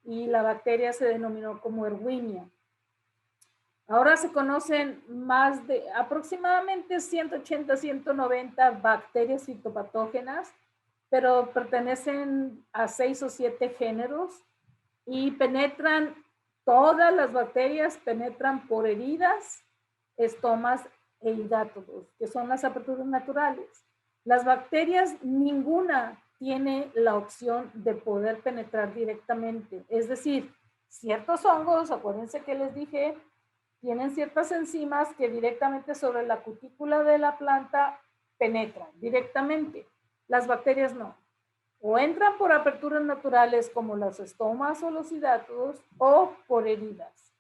y la bacteria se denominó como Erwinia. Ahora se conocen más de aproximadamente 180, 190 bacterias fitopatógenas, pero pertenecen a 6 o 7 géneros y penetran, todas las bacterias penetran por heridas, estomas e hidátodos, que son las aperturas naturales. Las bacterias, ninguna tiene la opción de poder penetrar directamente. Es decir, ciertos hongos, acuérdense que les dije, tienen ciertas enzimas que directamente sobre la cutícula de la planta penetran directamente. Las bacterias no. O entran por aperturas naturales como las estomas o los hidátodos, o por heridas.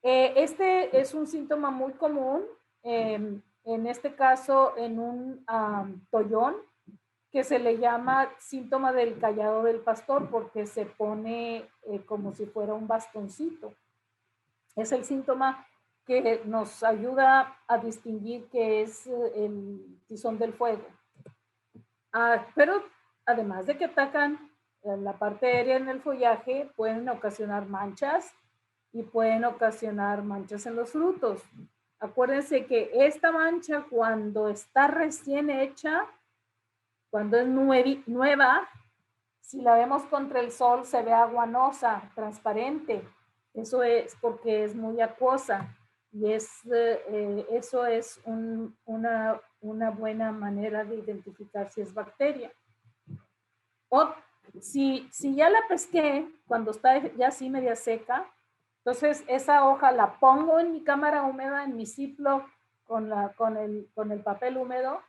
Este es un síntoma muy común, en este caso en un tollón, que se le llama síntoma del cayado del pastor, porque se pone como si fuera un bastoncito. Es el síntoma que nos ayuda a distinguir que es el tizón del fuego. Pero además de que atacan la parte aérea en el follaje, pueden ocasionar manchas y pueden ocasionar manchas en los frutos. Acuérdense que esta mancha, cuando está recién hecha, cuando es nueva, si la vemos contra el sol, se ve aguanosa, transparente. Eso es porque es muy acuosa, y eso es una buena manera de identificar si es bacteria. O si ya la pesqué cuando está ya así media seca, entonces esa hoja la pongo en mi cámara húmeda, en mi Ziploc, con el papel húmedo,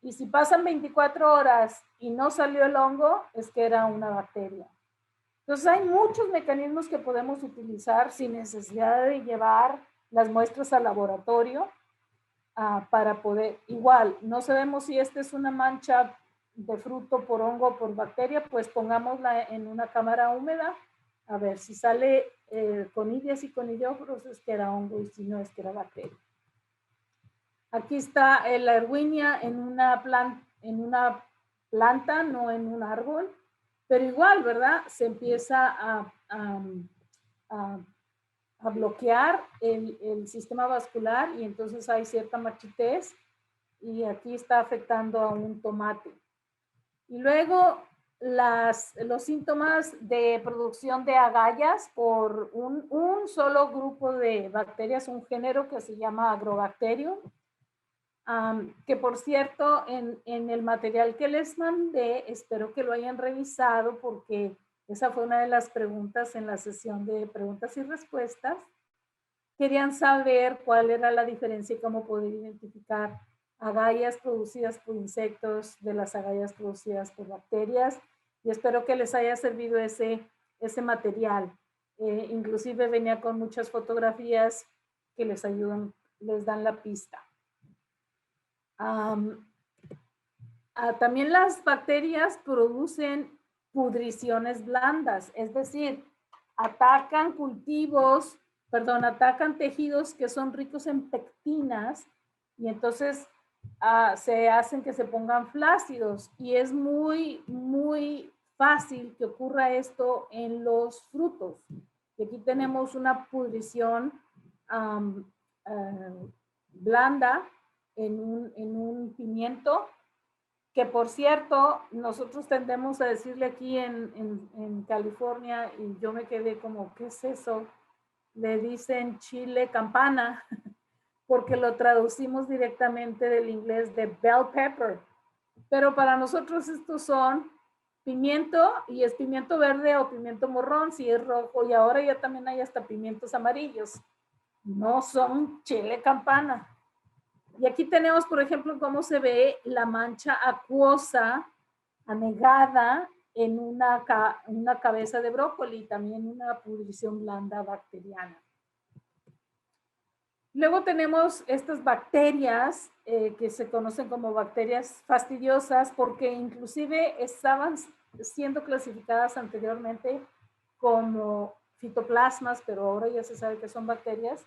y si pasan 24 horas y no salió el hongo, es que era una bacteria. Entonces hay muchos mecanismos que podemos utilizar sin necesidad de llevar las muestras al laboratorio para poder, igual, no sabemos si esta es una mancha de fruto por hongo o por bacteria, pues pongámosla en una cámara húmeda, a ver si sale conidias y conidióforos, es que era hongo, y si no, es que era bacteria. Aquí está la Erwinia en una planta, no en un árbol, pero igual, ¿verdad? Se empieza a bloquear el sistema vascular, y entonces hay cierta marchitez, y aquí está afectando a un tomate. Y luego los síntomas de producción de agallas por un solo grupo de bacterias, un género que se llama Agrobacterium, que por cierto, en el material que les mandé, espero que lo hayan revisado porque esa fue una de las preguntas en la sesión de preguntas y respuestas. Querían saber cuál era la diferencia y cómo poder identificar agallas producidas por insectos de las agallas producidas por bacterias. Y espero que les haya servido ese material. Inclusive venía con muchas fotografías que les ayudan, les dan la pista. También las bacterias producen pudriciones blandas, es decir, atacan atacan tejidos que son ricos en pectinas y entonces se hacen que se pongan flácidos y es muy, muy fácil que ocurra esto en los frutos. Y aquí tenemos una pudrición blanda en un pimiento, que por cierto, nosotros tendemos a decirle aquí en California, y yo me quedé como, ¿qué es eso? Le dicen chile campana, porque lo traducimos directamente del inglés de bell pepper. Pero para nosotros estos son pimiento, y es pimiento verde o pimiento morrón, si es rojo, y ahora ya también hay hasta pimientos amarillos. No son chile campana. Y aquí tenemos, por ejemplo, cómo se ve la mancha acuosa anegada en una cabeza de brócoli, también una pudrición blanda bacteriana. Luego tenemos estas bacterias que se conocen como bacterias fastidiosas porque inclusive estaban siendo clasificadas anteriormente como fitoplasmas, pero ahora ya se sabe que son bacterias.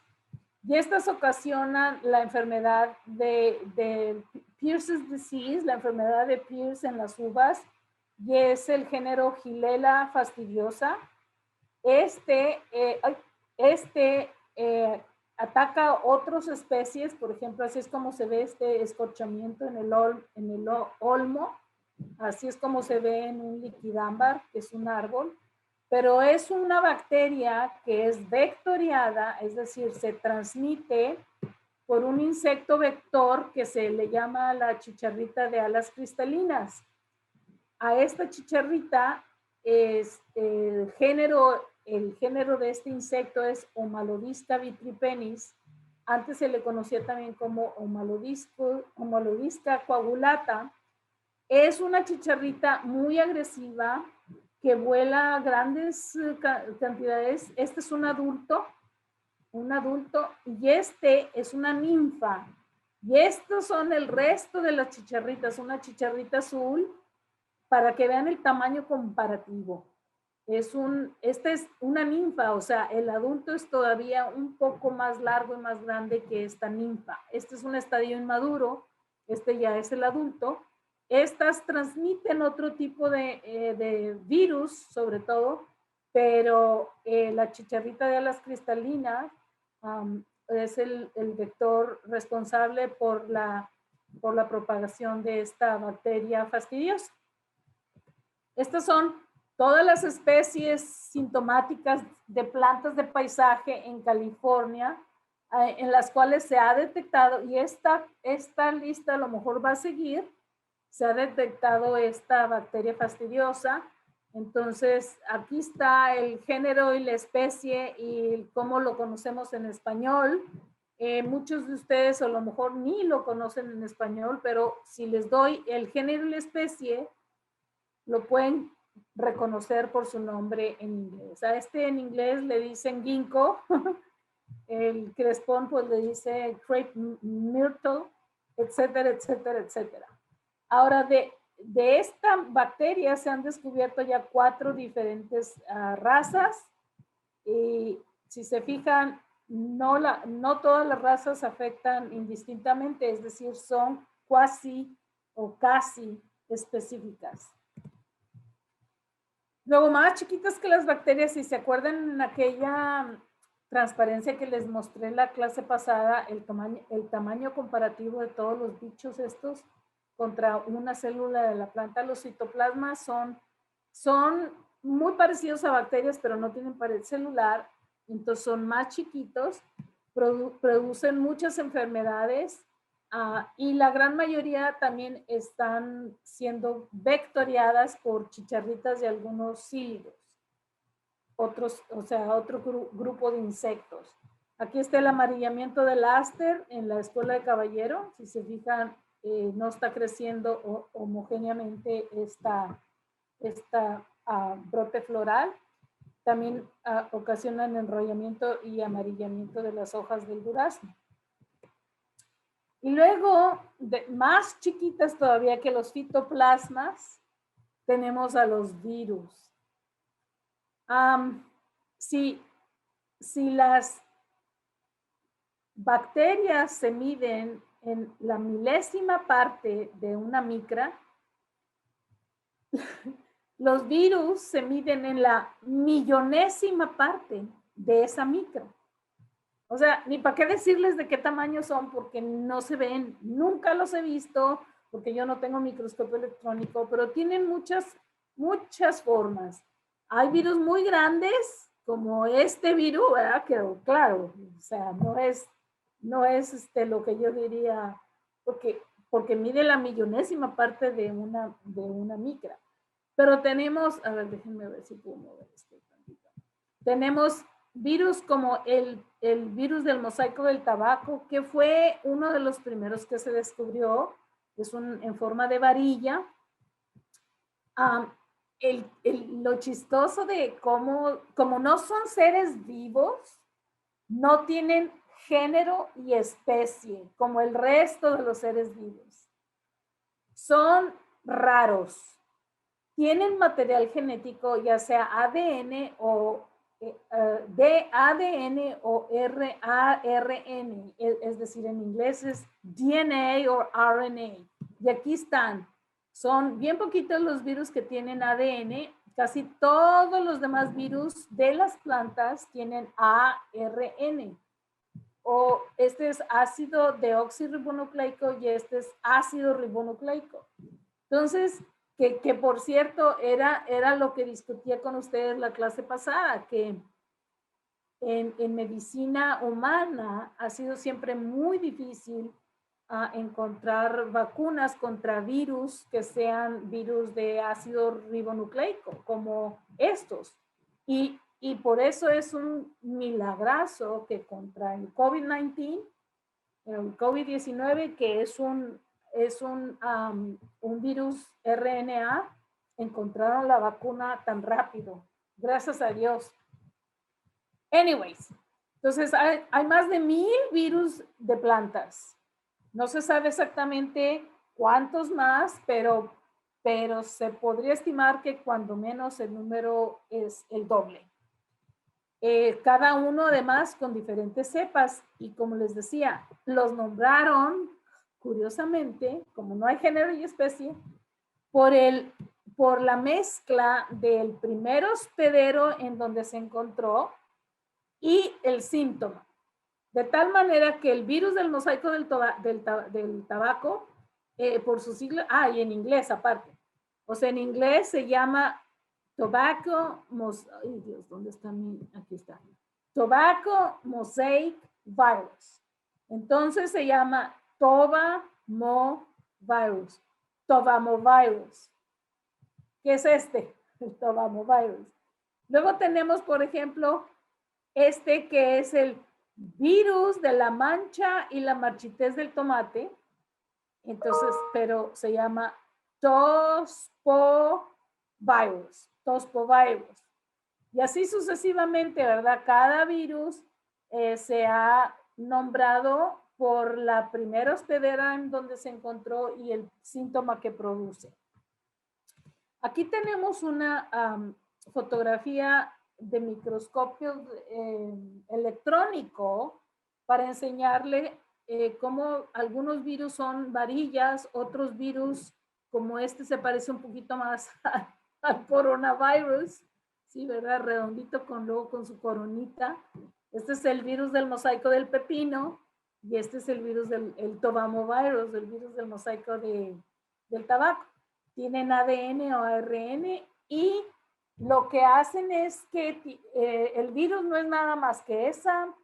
Y estas ocasionan la enfermedad de Pierce's disease, la enfermedad de Pierce en las uvas, y es el género Gillela fastidiosa. Ataca a otras especies, por ejemplo, así es como se ve este escorchamiento en el olmo, así es como se ve en un liquidámbar, que es un árbol. Pero es una bacteria que es vectoriada, es decir, se transmite por un insecto vector que se le llama la chicharrita de alas cristalinas. A esta chicharrita es el género de este insecto es Omalodisca vitripennis. Antes se le conocía también como Omalodisca coagulata. Es una chicharrita muy agresiva que vuela grandes cantidades. Este es un adulto, y este es una ninfa. Y estos son el resto de las chicharritas, una chicharrita azul, para que vean el tamaño comparativo. Esta es una ninfa, o sea, el adulto es todavía un poco más largo y más grande que esta ninfa. Este es un estadio inmaduro, este ya es el adulto. Estas transmiten otro tipo de virus, sobre todo, pero la chicharrita de alas cristalinas es el vector responsable por la propagación de esta bacteria fastidiosa. Estas son todas las especies sintomáticas de plantas de paisaje en California, en las cuales se ha detectado, y esta lista a lo mejor va a seguir, se ha detectado esta bacteria fastidiosa. Entonces, aquí está el género y la especie y cómo lo conocemos en español. Muchos de ustedes a lo mejor ni lo conocen en español, pero si les doy el género y la especie, lo pueden reconocer por su nombre en inglés. A este en inglés le dicen ginkgo, el crespón pues le dice crepe myrtle, etcétera, etcétera, etcétera. Ahora, de esta bacteria se han descubierto ya 4 diferentes razas, y si se fijan, no todas las razas afectan indistintamente, es decir, son cuasi o casi específicas. Luego, más chiquitas que las bacterias, si se acuerdan en aquella transparencia que les mostré en la clase pasada, el tamaño comparativo de todos los bichos estos contra una célula de la planta. Los citoplasmas son muy parecidos a bacterias, pero no tienen pared celular, entonces son más chiquitos, producen muchas enfermedades y la gran mayoría también están siendo vectoriadas por chicharritas de algunos cílidos. Otro grupo de insectos. Aquí está el amarillamiento del áster en la escuela de caballero. Si se fijan, no está creciendo homogéneamente esta brote floral. También ocasionan enrollamiento y amarillamiento de las hojas del durazno. Y luego, más chiquitas todavía que los fitoplasmas, tenemos a los virus. Si las bacterias se miden en la milésima parte de una micra, los virus se miden en la millonésima parte de esa micra. O sea, ni para qué decirles de qué tamaño son, porque no se ven, nunca los he visto, porque yo no tengo microscopio electrónico, pero tienen muchas formas. Hay virus muy grandes, como este virus, ¿verdad? Que claro, o sea, no es lo que yo diría, porque mide la millonésima parte de una micra. Pero tenemos, a ver, déjenme ver si puedo mover esto tantito. Tenemos virus como el virus del mosaico del tabaco, que fue uno de los primeros que se descubrió, es en forma de varilla. Lo chistoso de como no son seres vivos, no tienen género y especie, como el resto de los seres vivos. Son raros. Tienen material genético, ya sea ADN o de ADN o RNA, es decir, en inglés es DNA o RNA. Y aquí están. Son bien poquitos los virus que tienen ADN. Casi todos los demás virus de las plantas tienen ARN. O este es ácido deoxirribonucleico y este es ácido ribonucleico. Entonces, que por cierto, era lo que discutía con ustedes la clase pasada, que en medicina humana ha sido siempre muy difícil encontrar vacunas contra virus que sean virus de ácido ribonucleico, como estos. Y por eso es un milagrazo que contra el COVID-19, el COVID-19, que es un virus RNA, encontraron la vacuna tan rápido. Gracias a Dios. Anyways, entonces hay más de 1000 virus de plantas. No se sabe exactamente cuántos más, pero se podría estimar que cuando menos el número es el doble. Cada uno además con diferentes cepas, y como les decía, los nombraron curiosamente, como no hay género y especie, por la mezcla del primer hospedero en donde se encontró y el síntoma. De tal manera que el virus del mosaico del tabaco, por su sigla, y en inglés aparte, o sea, en inglés se llama Tobacco, ay Dios, ¿dónde está aquí está. Tobacco Mosaic Virus. Entonces se llama Tobamovirus. Tobamovirus. ¿Qué es este? El Tobamovirus. Luego tenemos, por ejemplo, este que es el virus de la mancha y la marchitez del tomate. Entonces, pero se llama Tospovirus. Tospovirus. Y así sucesivamente, ¿verdad? Cada virus se ha nombrado por la primera hospedera en donde se encontró y el síntoma que produce. Aquí tenemos una fotografía de microscopio electrónico para enseñarle cómo algunos virus son varillas, otros virus como este se parece un poquito más al coronavirus, sí, ¿verdad? Redondito luego con su coronita. Este es el virus del mosaico del pepino y este es el virus del tobamovirus, el virus del mosaico del tabaco. Tienen ADN o ARN y lo que hacen es que el virus no es nada más que esa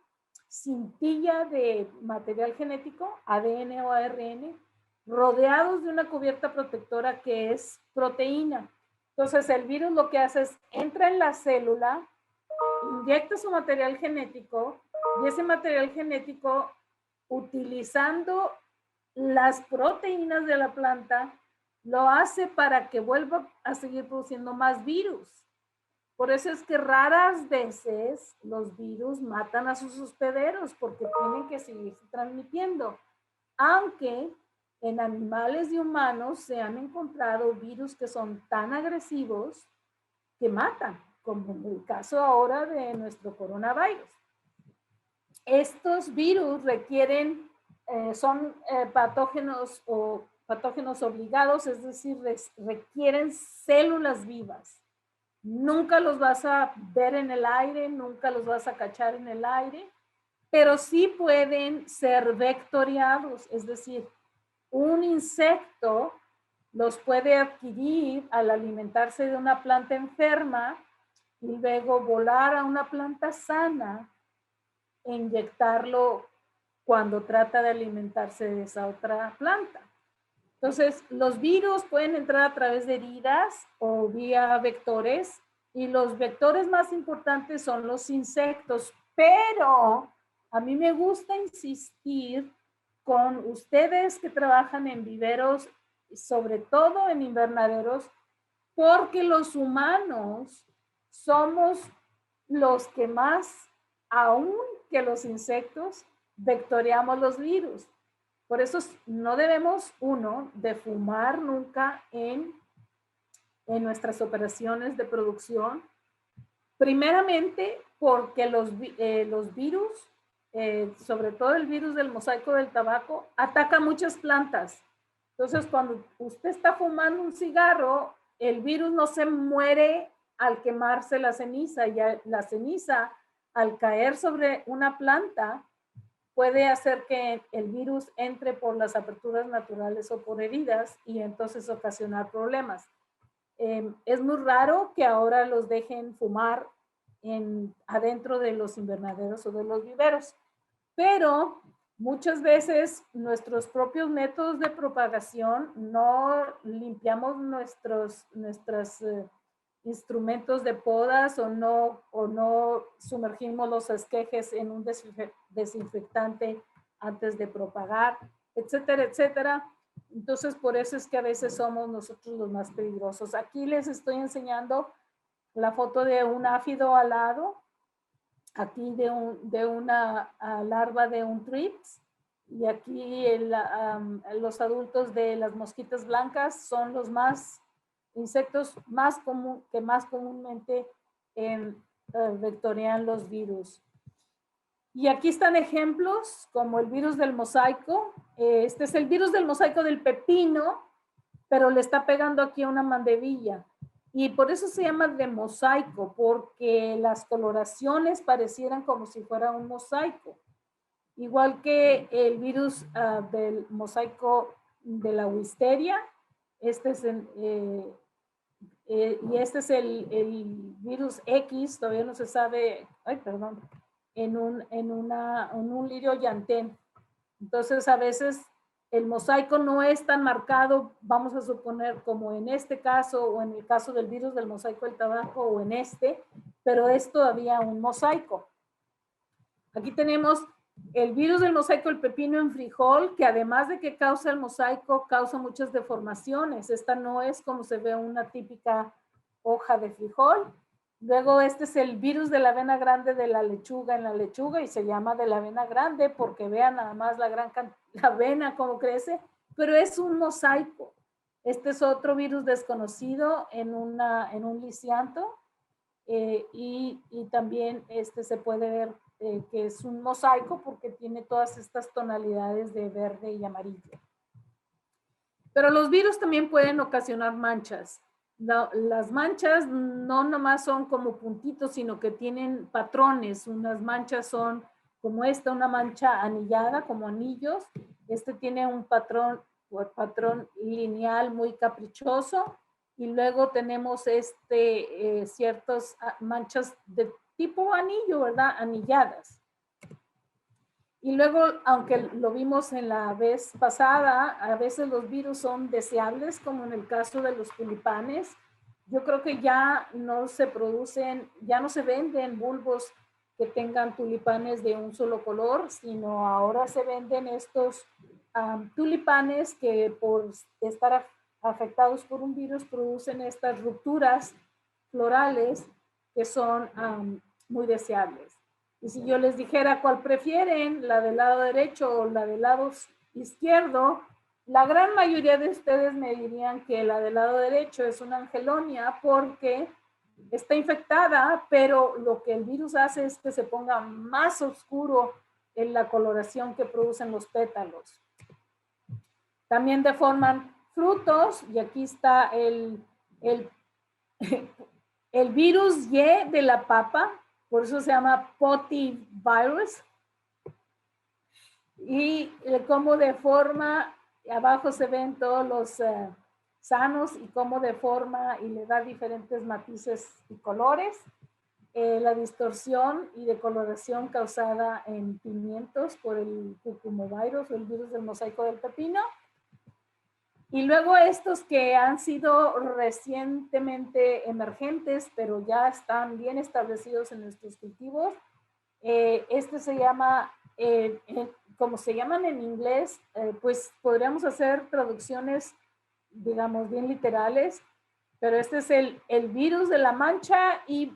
cintilla de material genético, ADN o ARN, rodeados de una cubierta protectora que es proteína. Entonces el virus lo que hace es entra en la célula, inyecta su material genético y ese material genético, utilizando las proteínas de la planta, lo hace para que vuelva a seguir produciendo más virus. Por eso es que raras veces los virus matan a sus hospederos porque tienen que seguir transmitiendo. Aunque en animales y humanos se han encontrado virus que son tan agresivos que matan, como en el caso ahora de nuestro coronavirus. Estos virus requieren, son patógenos o patógenos obligados, es decir, requieren células vivas. Nunca los vas a ver en el aire, nunca los vas a cachar en el aire, pero sí pueden ser vectoriados, es decir, un insecto los puede adquirir al alimentarse de una planta enferma y luego volar a una planta sana e inyectarlo cuando trata de alimentarse de esa otra planta. Entonces, los virus pueden entrar a través de heridas o vía vectores y los vectores más importantes son los insectos, pero a mí me gusta insistir con ustedes que trabajan en viveros, sobre todo en invernaderos, porque los humanos somos los que más, aún que los insectos, vectoriamos los virus. Por eso no debemos, de fumar nunca en nuestras operaciones de producción. Primeramente, porque los virus, sobre todo el virus del mosaico del tabaco, ataca muchas plantas. Entonces, cuando usted está fumando un cigarro, el virus no se muere al quemarse la ceniza. Y la ceniza, al caer sobre una planta, puede hacer que el virus entre por las aperturas naturales o por heridas y entonces ocasionar problemas. Es muy raro que ahora los dejen fumar adentro de los invernaderos o de los viveros, pero muchas veces nuestros propios métodos de propagación no limpiamos nuestros instrumentos de podas o no sumergimos los esquejes en un desinfectante antes de propagar, etcétera, etcétera. Entonces, por eso es que a veces somos nosotros los más peligrosos. Aquí les estoy enseñando la foto de un áfido alado, aquí de una larva de un thrips, y aquí los adultos de las mosquitas blancas son los insectos que más comúnmente vectorian los virus. Y aquí están ejemplos como el virus del mosaico. Este es el virus del mosaico del pepino, pero le está pegando aquí a una mandevilla. Y por eso se llama de mosaico, porque las coloraciones parecieran como si fuera un mosaico. Igual que el virus del mosaico de la wisteria, este es y este es el virus X, todavía no se sabe, en un lirio llantén. Entonces, a veces el mosaico no es tan marcado, vamos a suponer, como en este caso o en el caso del virus del mosaico del tabaco o en pero es todavía un mosaico. Aquí tenemos el virus del mosaico del pepino en frijol, que además de que causa el mosaico, causa muchas deformaciones. Esta no es como se ve una típica hoja de frijol. Luego este es el virus de la avena grande de la lechuga en la lechuga y se llama de la avena grande porque vean nada más la avena cómo crece, pero es un mosaico. Este es otro virus desconocido en un lisianto y también se puede ver que es un mosaico porque tiene todas estas tonalidades de verde y amarillo. Pero los virus también pueden ocasionar manchas. Las manchas no nomás son como puntitos, sino que tienen patrones. Unas manchas son como esta, una mancha anillada, como anillos. Este tiene un patrón lineal muy caprichoso. Y luego tenemos ciertas manchas de tipo anillo, ¿verdad? Anilladas. Y luego, aunque lo vimos en la vez pasada, a veces los virus son deseables, como en el caso de los tulipanes. Yo creo que ya no se producen, ya no se venden bulbos que tengan tulipanes de un solo color, sino ahora se venden estos tulipanes que por estar afectados por un virus producen estas rupturas florales que son muy deseables. Y si yo les dijera cuál prefieren, la del lado derecho o la del lado izquierdo, la gran mayoría de ustedes me dirían que la del lado derecho es una angelonia porque está infectada, pero lo que el virus hace es que se ponga más oscuro en la coloración que producen los pétalos. También deforman frutos, y aquí está el virus Y de la papa, por eso se llama potivirus. Y cómo deforma, abajo se ven todos los sanos y cómo deforma y le da diferentes matices y colores. La distorsión y decoloración causada en pimientos por el cucumovirus o el virus del mosaico del pepino. Y luego estos que han sido recientemente emergentes, pero ya están bien establecidos en nuestros cultivos. Este se llama, como se llaman en inglés, pues podríamos hacer traducciones, digamos, bien literales, pero este es el virus de la mancha de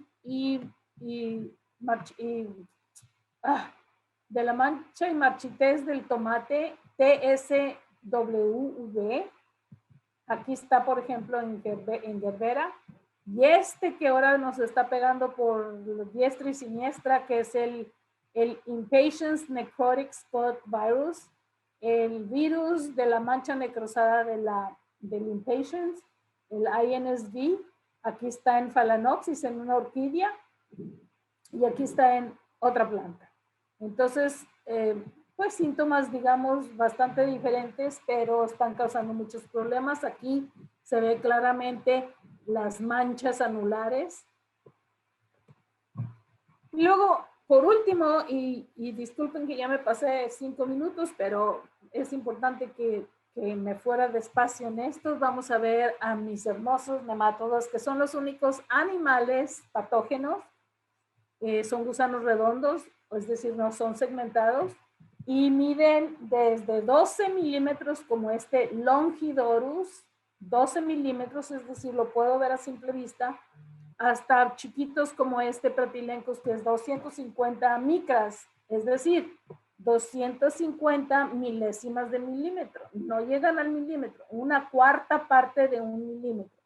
la mancha y marchitez del tomate, TSWV. Aquí está, por ejemplo, en Gerbera. Y que ahora nos está pegando por diestra y siniestra, que es el Impatiens Necrotic Spot Virus, el virus de la mancha necrosada del Impatiens, el INSV. Aquí está en Phalaenopsis, en una orquídea, y aquí está en otra planta. Entonces, pues síntomas, digamos, bastante diferentes, pero están causando muchos problemas. Aquí se ve claramente las manchas anulares. Y luego, por último, y disculpen que ya me pasé 5 minutos, pero es importante que me fuera despacio en esto. Vamos a ver a mis hermosos nemátodos, que son los únicos animales patógenos. Son gusanos redondos, es decir, no son segmentados, y miden desde 12 milímetros como este Longidorus, 12 milímetros, es decir, lo puedo ver a simple vista, hasta chiquitos como este Pratylencos, que es 250 micras, es decir, 250 milésimas de milímetro. No llegan al milímetro, una cuarta parte de un milímetro.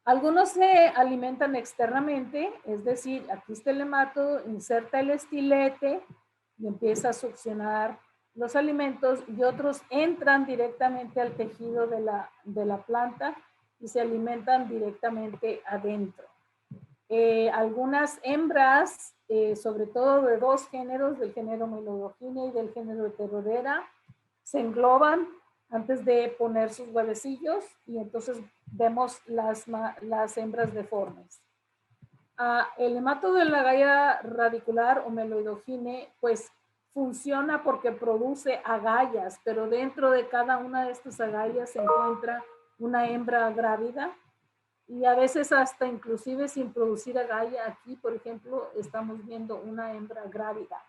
Algunos se alimentan externamente, es decir, aquí está el nemátodo, inserta el estilete y empieza a succionar los alimentos, y otros entran directamente al tejido de la planta y se alimentan directamente adentro. Algunas hembras, sobre todo de dos géneros, del género Melodogine y del género Heterodera, se engloban antes de poner sus huevecillos, y entonces vemos las hembras deformes. El nemátodo de la galla radicular o Meloidogine, pues funciona porque produce agallas, pero dentro de cada una de estas agallas se encuentra una hembra grávida, y a veces hasta inclusive sin producir agalla. Aquí, por ejemplo, estamos viendo una hembra grávida.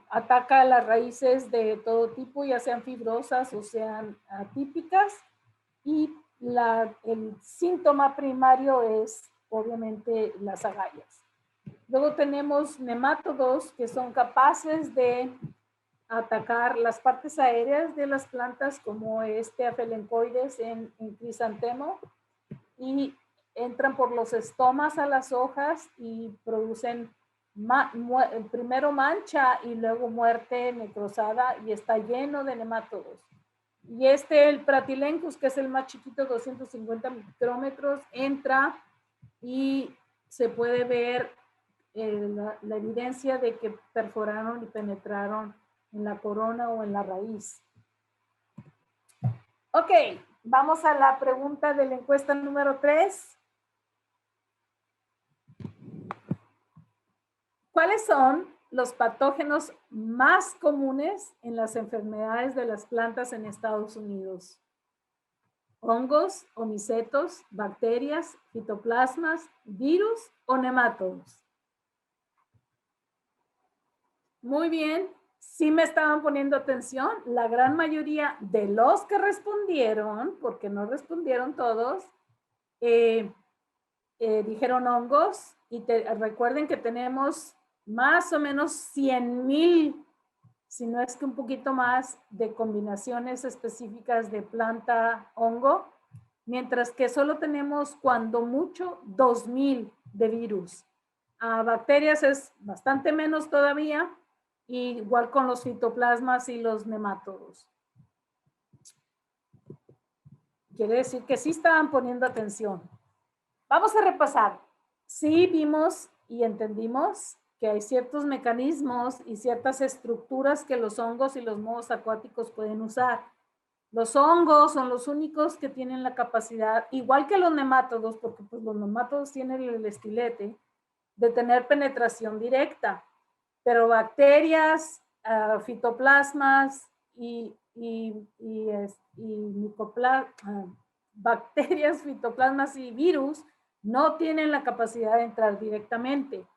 Ataca las raíces de todo tipo, ya sean fibrosas o sean atípicas, y el síntoma primario es obviamente las agallas. Luego tenemos nemátodos que son capaces de atacar las partes aéreas de las plantas, como Aphelencoides en crisantemo, y entran por los estomas a las hojas y producen primero mancha y luego muerte necrosada, y está lleno de nemátodos. Y el Pratylencus, que es el más chiquito, 250 micrómetros, entra y se puede ver la evidencia de que perforaron y penetraron en la corona o en la raíz. Ok, vamos a la pregunta de la encuesta número 3. ¿Cuáles son los patógenos más comunes en las enfermedades de las plantas en Estados Unidos? ¿Hongos o micetos, bacterias, fitoplasmas, virus o nemátodos? Muy bien, sí me estaban poniendo atención. La gran mayoría de los que respondieron, porque no respondieron todos, dijeron hongos. Y recuerden que tenemos más o menos 100,000, si no es que un poquito más, de combinaciones específicas de planta-hongo, mientras que solo tenemos, cuando mucho, 2,000 de virus. A bacterias es bastante menos todavía, igual con los fitoplasmas y los nemátodos. Quiere decir que sí estaban poniendo atención. Vamos a repasar. Sí vimos y entendimos que hay ciertos mecanismos y ciertas estructuras que los hongos y los mohos acuáticos pueden usar. Los hongos son los únicos que tienen la capacidad, igual que los nemátodos, porque pues los nemátodos tienen el estilete, de tener penetración directa. Pero bacterias, fitoplasmas bacterias, fitoplasmas y virus no tienen la capacidad de entrar directamente.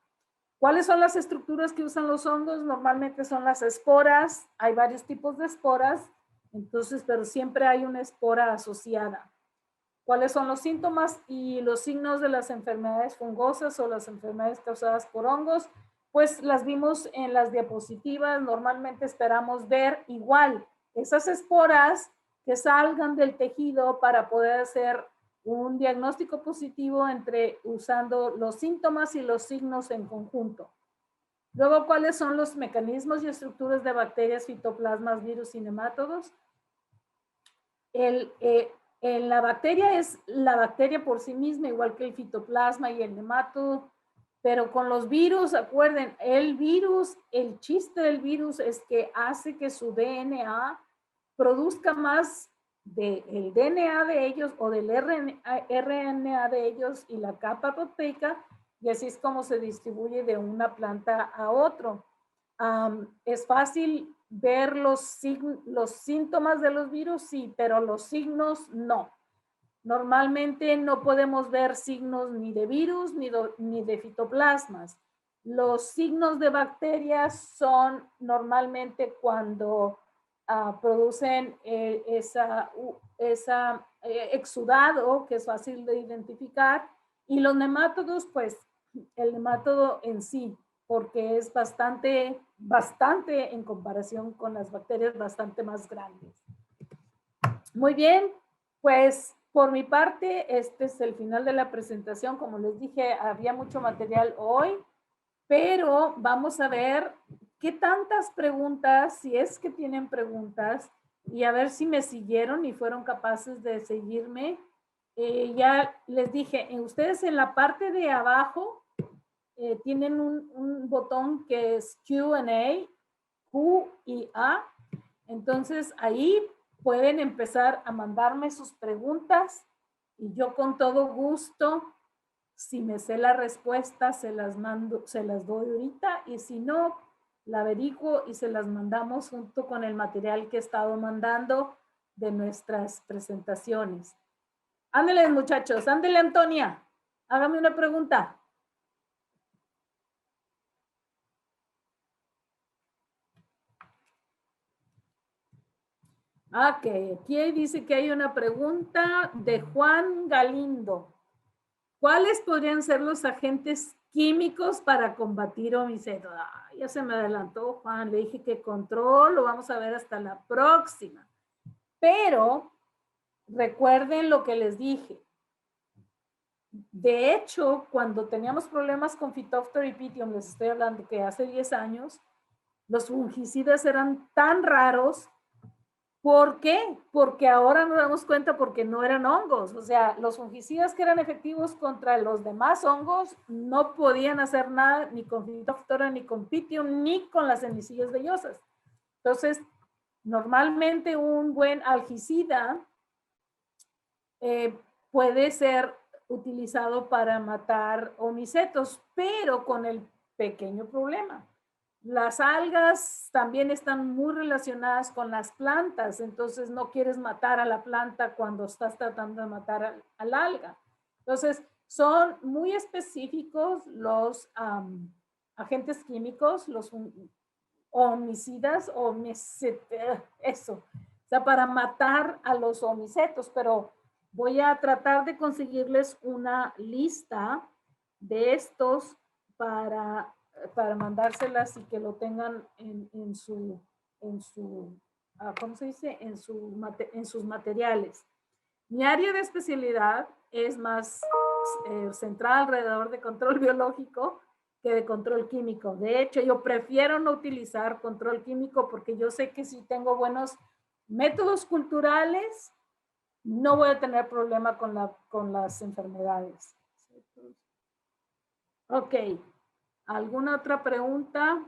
¿Cuáles son las estructuras que usan los hongos? Normalmente son las esporas. Hay varios tipos de esporas, entonces, pero siempre hay una espora asociada. ¿Cuáles son los síntomas y los signos de las enfermedades fungosas o las enfermedades causadas por hongos? Pues las vimos en las diapositivas. Normalmente esperamos ver igual esas esporas que salgan del tejido para poder hacer un diagnóstico positivo usando los síntomas y los signos en conjunto. Luego, ¿cuáles son los mecanismos y estructuras de bacterias, fitoplasmas, virus y nemátodos? La bacteria es la bacteria por sí misma, igual que el fitoplasma y el nemátodo, pero con los virus, acuerden, el chiste del virus es que hace que su DNA produzca más del DNA de ellos o del RNA de ellos y la capa proteica, y así es como se distribuye de una planta a otro. Es fácil ver los síntomas de los virus, sí, pero los signos no. Normalmente no podemos ver signos ni de virus ni de fitoplasmas. Los signos de bacterias son normalmente cuando producen exudado, que es fácil de identificar, y los nemátodos, pues el nemátodo en sí, porque es bastante en comparación con las bacterias, bastante más grandes. Muy bien, pues por mi parte, este es el final de la presentación. Como les dije, había mucho material hoy, pero vamos a ver qué tantas preguntas, si es que tienen preguntas, y a ver si me siguieron y fueron capaces de seguirme. Ya les dije, ustedes en la parte de abajo tienen un botón que es Q&A, Q y A. Entonces ahí pueden empezar a mandarme sus preguntas y yo con todo gusto, si me sé la respuesta, se las doy ahorita, y si no, la averiguo y se las mandamos junto con el material que he estado mandando de nuestras presentaciones. Ándele, muchachos, ándele, Antonia, hágame una pregunta. Ok, aquí dice que hay una pregunta de Juan Galindo. ¿Cuáles podrían ser los agentes químicos para combatir omiceto? Ya se me adelantó, Juan. Le dije que control, lo vamos a ver hasta la próxima. Pero recuerden lo que les dije. De hecho, cuando teníamos problemas con Phytophthora y Pythium, les estoy hablando que hace 10 años, los fungicidas eran tan raros ¿Por qué? Porque ahora nos damos cuenta porque no eran hongos. O sea, los fungicidas que eran efectivos contra los demás hongos no podían hacer nada ni con Phytophthora, ni con Pythium, ni con las semillas vellosas. Entonces, normalmente un buen algicida puede ser utilizado para matar omicetos, pero con el pequeño problema. Las algas también están muy relacionadas con las plantas, entonces no quieres matar a la planta cuando estás tratando de matar al alga. Entonces, son muy específicos los agentes químicos, los homicidas, eso, o sea, para matar a los homicetos, pero voy a tratar de conseguirles una lista de estos para mandárselas y que lo tengan en su, ¿cómo se dice? En sus materiales. Mi área de especialidad es más centrada alrededor de control biológico que de control químico. De hecho, yo prefiero no utilizar control químico porque yo sé que si tengo buenos métodos culturales, no voy a tener problema con las enfermedades. Ok. ¿Alguna otra pregunta?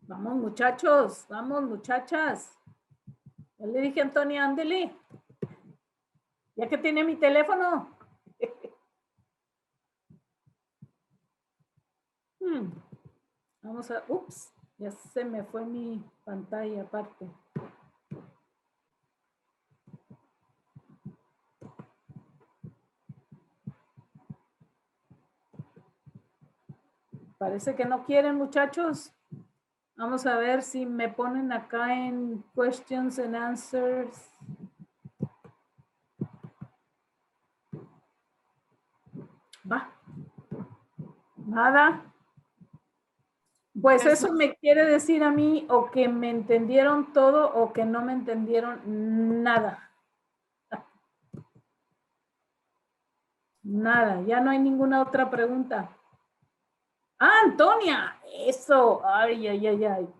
Vamos, muchachos. Vamos, muchachas. Ya le dije a Antonia, ándele. Ya que tiene mi teléfono. Vamos a, ups, ya se me fue mi pantalla aparte. Parece que no quieren, muchachos. Vamos a ver si me ponen acá en questions and answers. Va. Nada. Pues eso me quiere decir a mí o que me entendieron todo o que no me entendieron nada. Nada, ya no hay ninguna otra pregunta. Ah, Antonia, eso, ay, ay, ay, ay.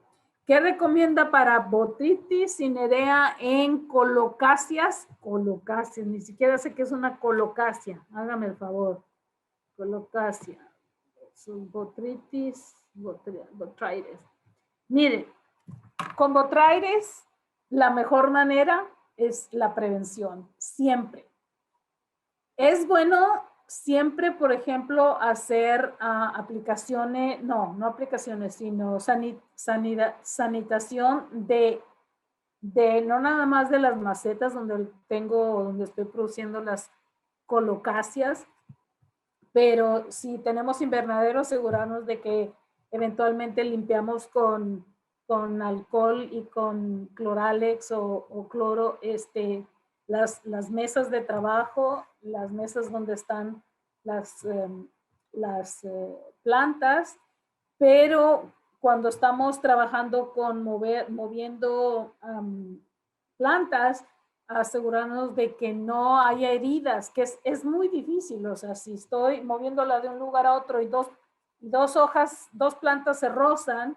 ¿Qué recomienda para botritis cinerea en colocáceas? Colocáceas, ni siquiera sé qué es una colocacia, hágame el favor. Colocacia, botritis, botrytis. Miren, con botrytis, la mejor manera es la prevención, siempre. Es bueno siempre, por ejemplo, hacer aplicaciones, no aplicaciones, sino sanitación de no nada más de las macetas donde estoy produciendo las colocáceas, pero si tenemos invernadero, asegurarnos de que eventualmente limpiamos con alcohol y con cloralex o cloro, las mesas de trabajo, las mesas donde están las plantas, pero cuando estamos trabajando con moviendo plantas, asegurarnos de que no haya heridas, que es muy difícil. O sea, si estoy moviéndola de un lugar a otro y dos hojas, dos plantas se rozan,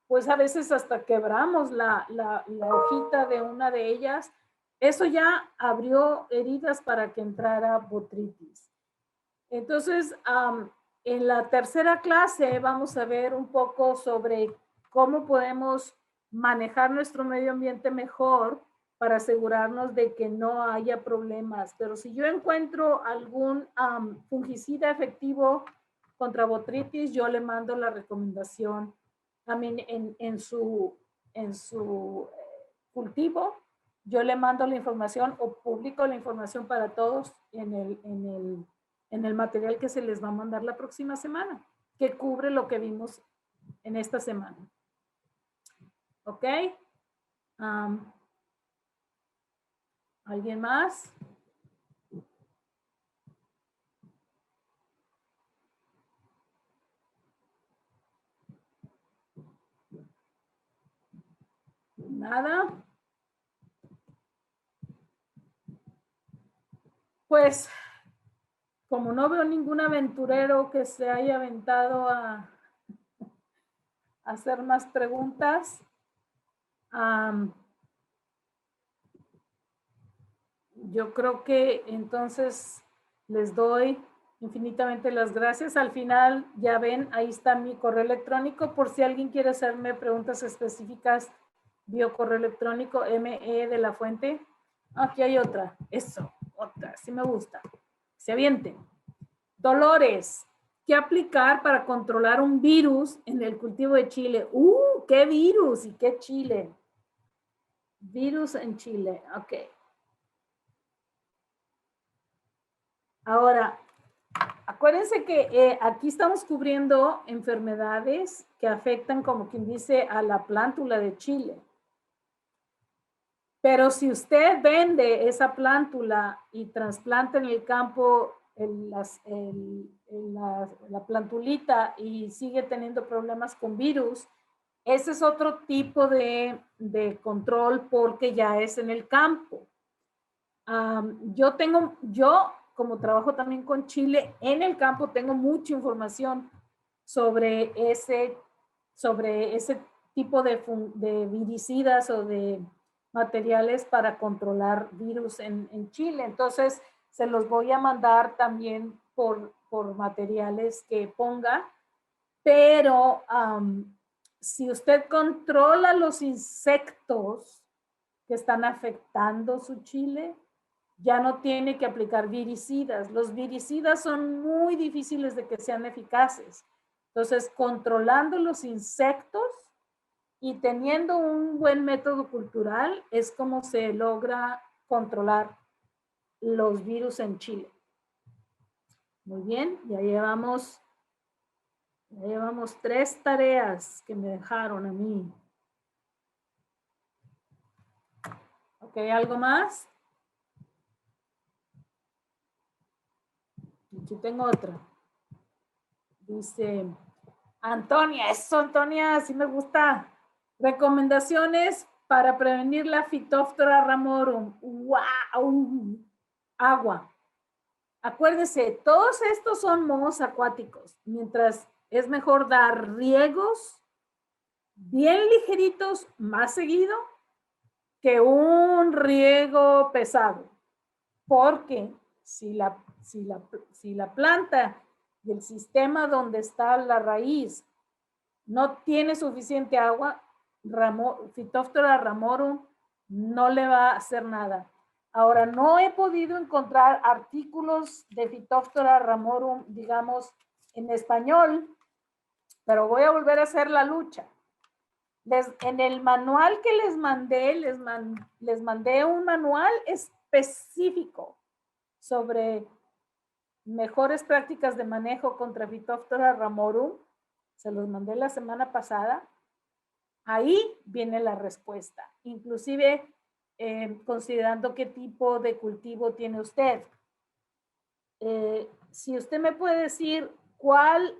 pues a veces hasta quebramos la hojita de una de ellas. Eso ya abrió heridas para que entrara botritis. Entonces, en la tercera clase vamos a ver un poco sobre cómo podemos manejar nuestro medio ambiente mejor para asegurarnos de que no haya problemas. Pero si yo encuentro algún fungicida efectivo contra botritis, yo le mando la recomendación en su cultivo. Yo le mando la información o publico la información para todos en el material que se les va a mandar la próxima semana, que cubre lo que vimos en esta semana. ¿Ok? ¿Alguien más? ¿Nada? Pues, como no veo ningún aventurero que se haya aventado hacer más preguntas. Yo creo que entonces les doy infinitamente las gracias. Al final, ya ven, ahí está mi correo electrónico. Por si alguien quiere hacerme preguntas específicas, vía correo electrónico, ME de la Fuente. Aquí hay otra. Eso, otra. Sí me gusta. Se avienten. Dolores. ¿Qué aplicar para controlar un virus en el cultivo de chile? ¿Qué virus y qué chile? Virus en Chile. Ok. Ahora, acuérdense que aquí estamos cubriendo enfermedades que afectan, como quien dice, a la plántula de chile. Pero si usted vende esa plántula y trasplanta en el campo la plantulita y sigue teniendo problemas con virus, ese es otro tipo de control porque ya es en el campo. Yo como trabajo también con chile en el campo, tengo mucha información sobre ese tipo de viricidas o de materiales para controlar virus en Chile. Entonces, se los voy a mandar también por materiales que ponga, pero si usted controla los insectos que están afectando su chile, ya no tiene que aplicar viricidas. Los viricidas son muy difíciles de que sean eficaces. Entonces, controlando los insectos y teniendo un buen método cultural es como se logra controlar los virus en Chile. Muy bien, ya llevamos 3 tareas que me dejaron a mí. Ok, ¿algo más? Aquí tengo otra. Dice Antonia, eso Antonia, sí me gusta. Recomendaciones para prevenir la Phytophthora ramorum. ¡Wow! Agua. Acuérdese, todos estos son mohos acuáticos, mientras es mejor dar riegos bien ligeritos más seguido que un riego pesado, porque si la planta y el sistema donde está la raíz no tiene suficiente agua, Phytophthora ramorum no le va a hacer nada. Ahora, no he podido encontrar artículos de Phytophthora ramorum, digamos, en español, pero voy a volver a hacer la lucha. En el manual que les mandé un manual específico sobre mejores prácticas de manejo contra Phytophthora ramorum. Se los mandé la semana pasada. Ahí viene la respuesta, inclusive considerando qué tipo de cultivo tiene usted. Si usted me puede decir cuál,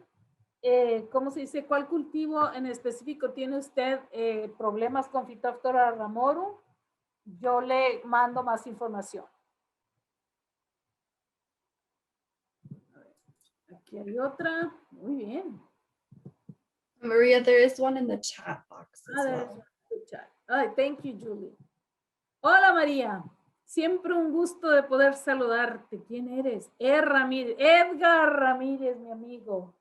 ¿cómo se dice? ¿Cuál cultivo en específico tiene usted problemas con Phytophthora ramorum? Yo le mando más información. Aquí hay otra. Muy bien. Maria, there is one in the chat box as well. Ay, thank you, Julie. Hola, María. Siempre un gusto de poder saludarte. ¿Quién eres? Edgar Ramírez, mi amigo.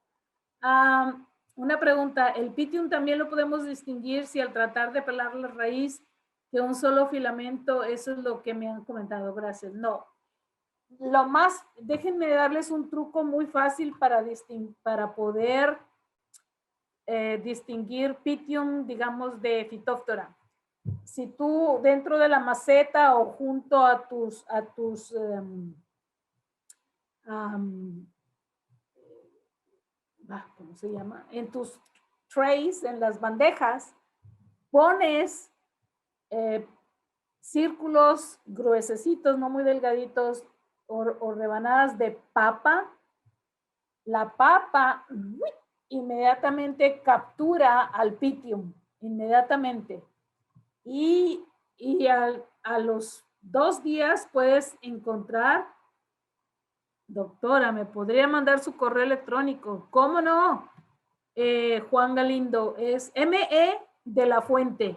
Una pregunta. ¿El Pythium también lo podemos distinguir si al tratar de pelar la raíz que un solo filamento? Eso es lo que me han comentado. Gracias. No. Déjenme darles un truco muy fácil para poder distinguir Pythium, digamos, de Phytophthora. Si tú dentro de la maceta o junto a tus ¿cómo se llama? En tus trays, en las bandejas, pones círculos gruesecitos, no muy delgaditos, o rebanadas de papa. La papa inmediatamente captura al Pythium, inmediatamente. Y a los 2 días puedes encontrar, doctora, ¿me podría mandar su correo electrónico? ¿Cómo no? Juan Galindo, es M.E. de la Fuente.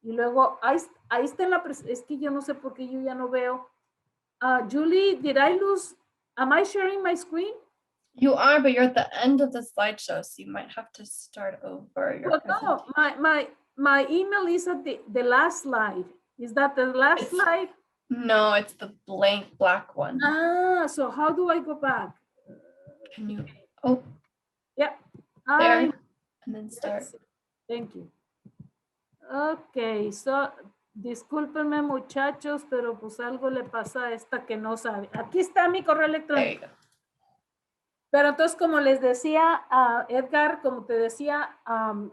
Y luego, ahí está en la, es que yo no sé por qué yo ya no veo. Julie, did I lose, am I sharing my screen? You are, but you're at the end of the slideshow, so you might have to start over your Well, no, my email is at the last slide. Is that the last slide? No, it's the blank black one. So how do I go back? Can you, oh, Yeah. there, and then start. Thank you. Ok, so, discúlpenme muchachos, pero pues algo le pasa a esta que no sabe. Aquí está mi correo electrónico. Pero entonces, como les decía a Edgar, como te decía,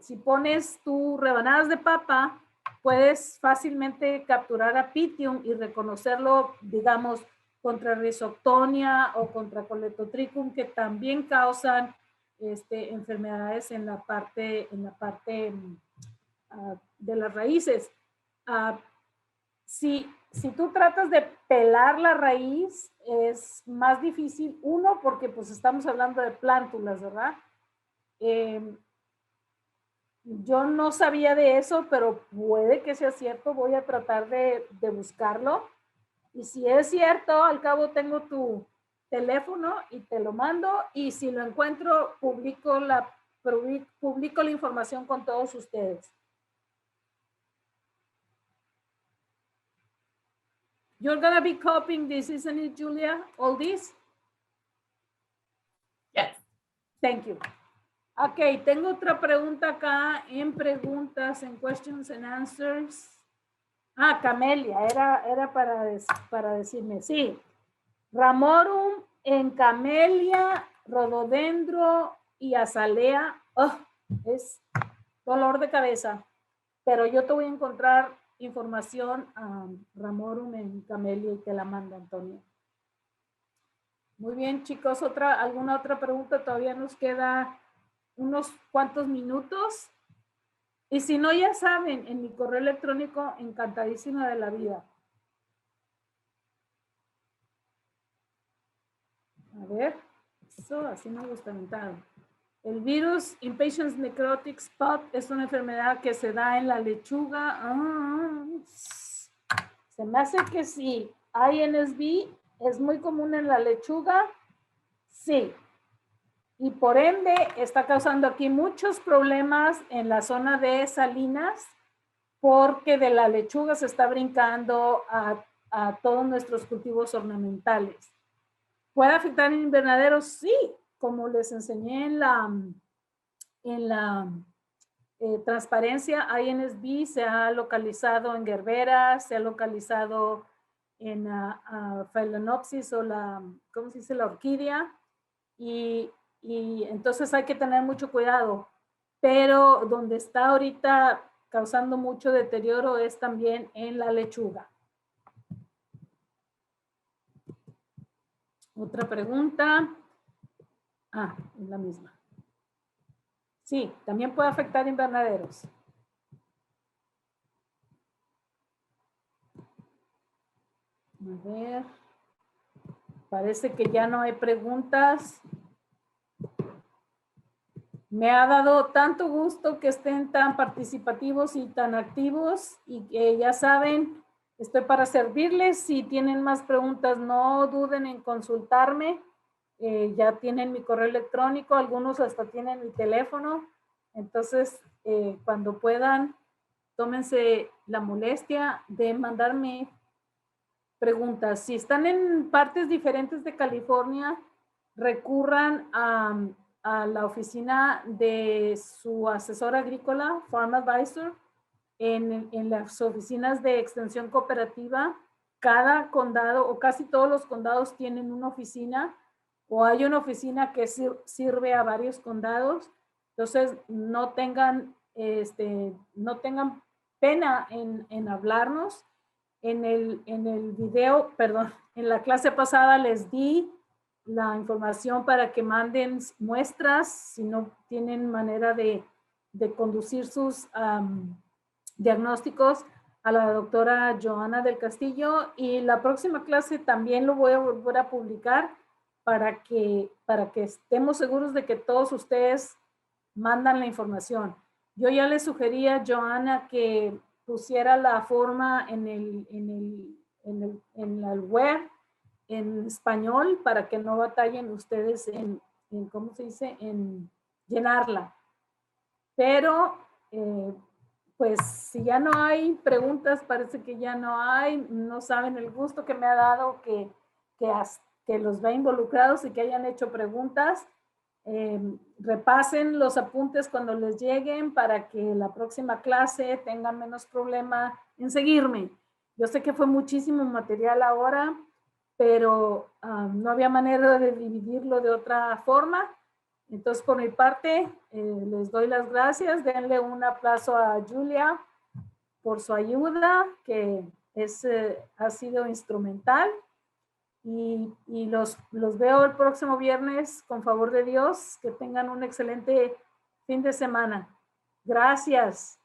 si pones tus rebanadas de papa, puedes fácilmente capturar a Pythium y reconocerlo, digamos, contra Rhizoctonia o contra Coletotrichum, que también causan enfermedades en la parte de las raíces. Si tú tratas de pelar la raíz, es más difícil, uno, porque pues estamos hablando de plántulas, ¿verdad? Yo no sabía de eso, pero puede que sea cierto, voy a tratar de buscarlo. Y si es cierto, al cabo tengo tu teléfono y te lo mando, y si lo encuentro, publico la información con todos ustedes. You're going to be copying this, isn't it, Julia? All this? Yes. Thank you. Ok, tengo otra pregunta acá en preguntas, en questions and answers. Camelia, era para decirme, sí. Ramorum en camelia, rododendro y azalea. Es dolor de cabeza. Pero yo te voy a encontrar información a Ramorum en camelia y te la mando, Antonio. Muy bien, chicos, ¿alguna otra pregunta? Todavía nos queda unos cuantos minutos. Y si no, ya saben, en mi correo electrónico, encantadísima de la vida. A ver, eso así me gusta mentar. El virus Impatiens necrotic spot es una enfermedad que se da en la lechuga. Se me hace que sí. INSB es muy común en la lechuga. Sí. Y por ende está causando aquí muchos problemas en la zona de Salinas, porque de la lechuga se está brincando a todos nuestros cultivos ornamentales. ¿Puede afectar en invernaderos? Sí, como les enseñé en la transparencia, INSB se ha localizado en gerberas, se ha localizado en Phalaenopsis o ¿cómo se dice? La orquídea. Y entonces hay que tener mucho cuidado. Pero donde está ahorita causando mucho deterioro es también en la lechuga. Otra pregunta. Es la misma. Sí, también puede afectar invernaderos. A ver. Parece que ya no hay preguntas. Me ha dado tanto gusto que estén tan participativos y tan activos, y que ya saben, estoy para servirles. Si tienen más preguntas, no duden en consultarme. Ya tienen mi correo electrónico, algunos hasta tienen mi teléfono. Entonces, cuando puedan, tómense la molestia de mandarme preguntas. Si están en partes diferentes de California, recurran a la oficina de su asesor agrícola, Farm Advisor, en las oficinas de extensión cooperativa. Cada condado o casi todos los condados tienen una oficina, o hay una oficina que sirve a varios condados. Entonces, no tengan pena en hablarnos. En el video, perdón, en la clase pasada les di la información para que manden muestras si no tienen manera de conducir sus diagnósticos a la doctora Joana del Castillo, y la próxima clase también lo voy a volver a publicar para que estemos seguros de que todos ustedes mandan la información. Yo ya le sugería a Joana que pusiera la forma en el web en español para que no batallen ustedes en ¿cómo se dice? En llenarla. Pero, pues, si ya no hay preguntas, parece que ya no hay, no saben el gusto que me ha dado que los ve involucrados y que hayan hecho preguntas. Repasen los apuntes cuando les lleguen para que la próxima clase tengan menos problema en seguirme. Yo sé que fue muchísimo material ahora, pero no había manera de dividirlo de otra forma. Entonces, por mi parte, les doy las gracias. Denle un aplauso a Julia por su ayuda, que ha sido instrumental. Y los veo el próximo viernes, con favor de Dios. Que tengan un excelente fin de semana. Gracias.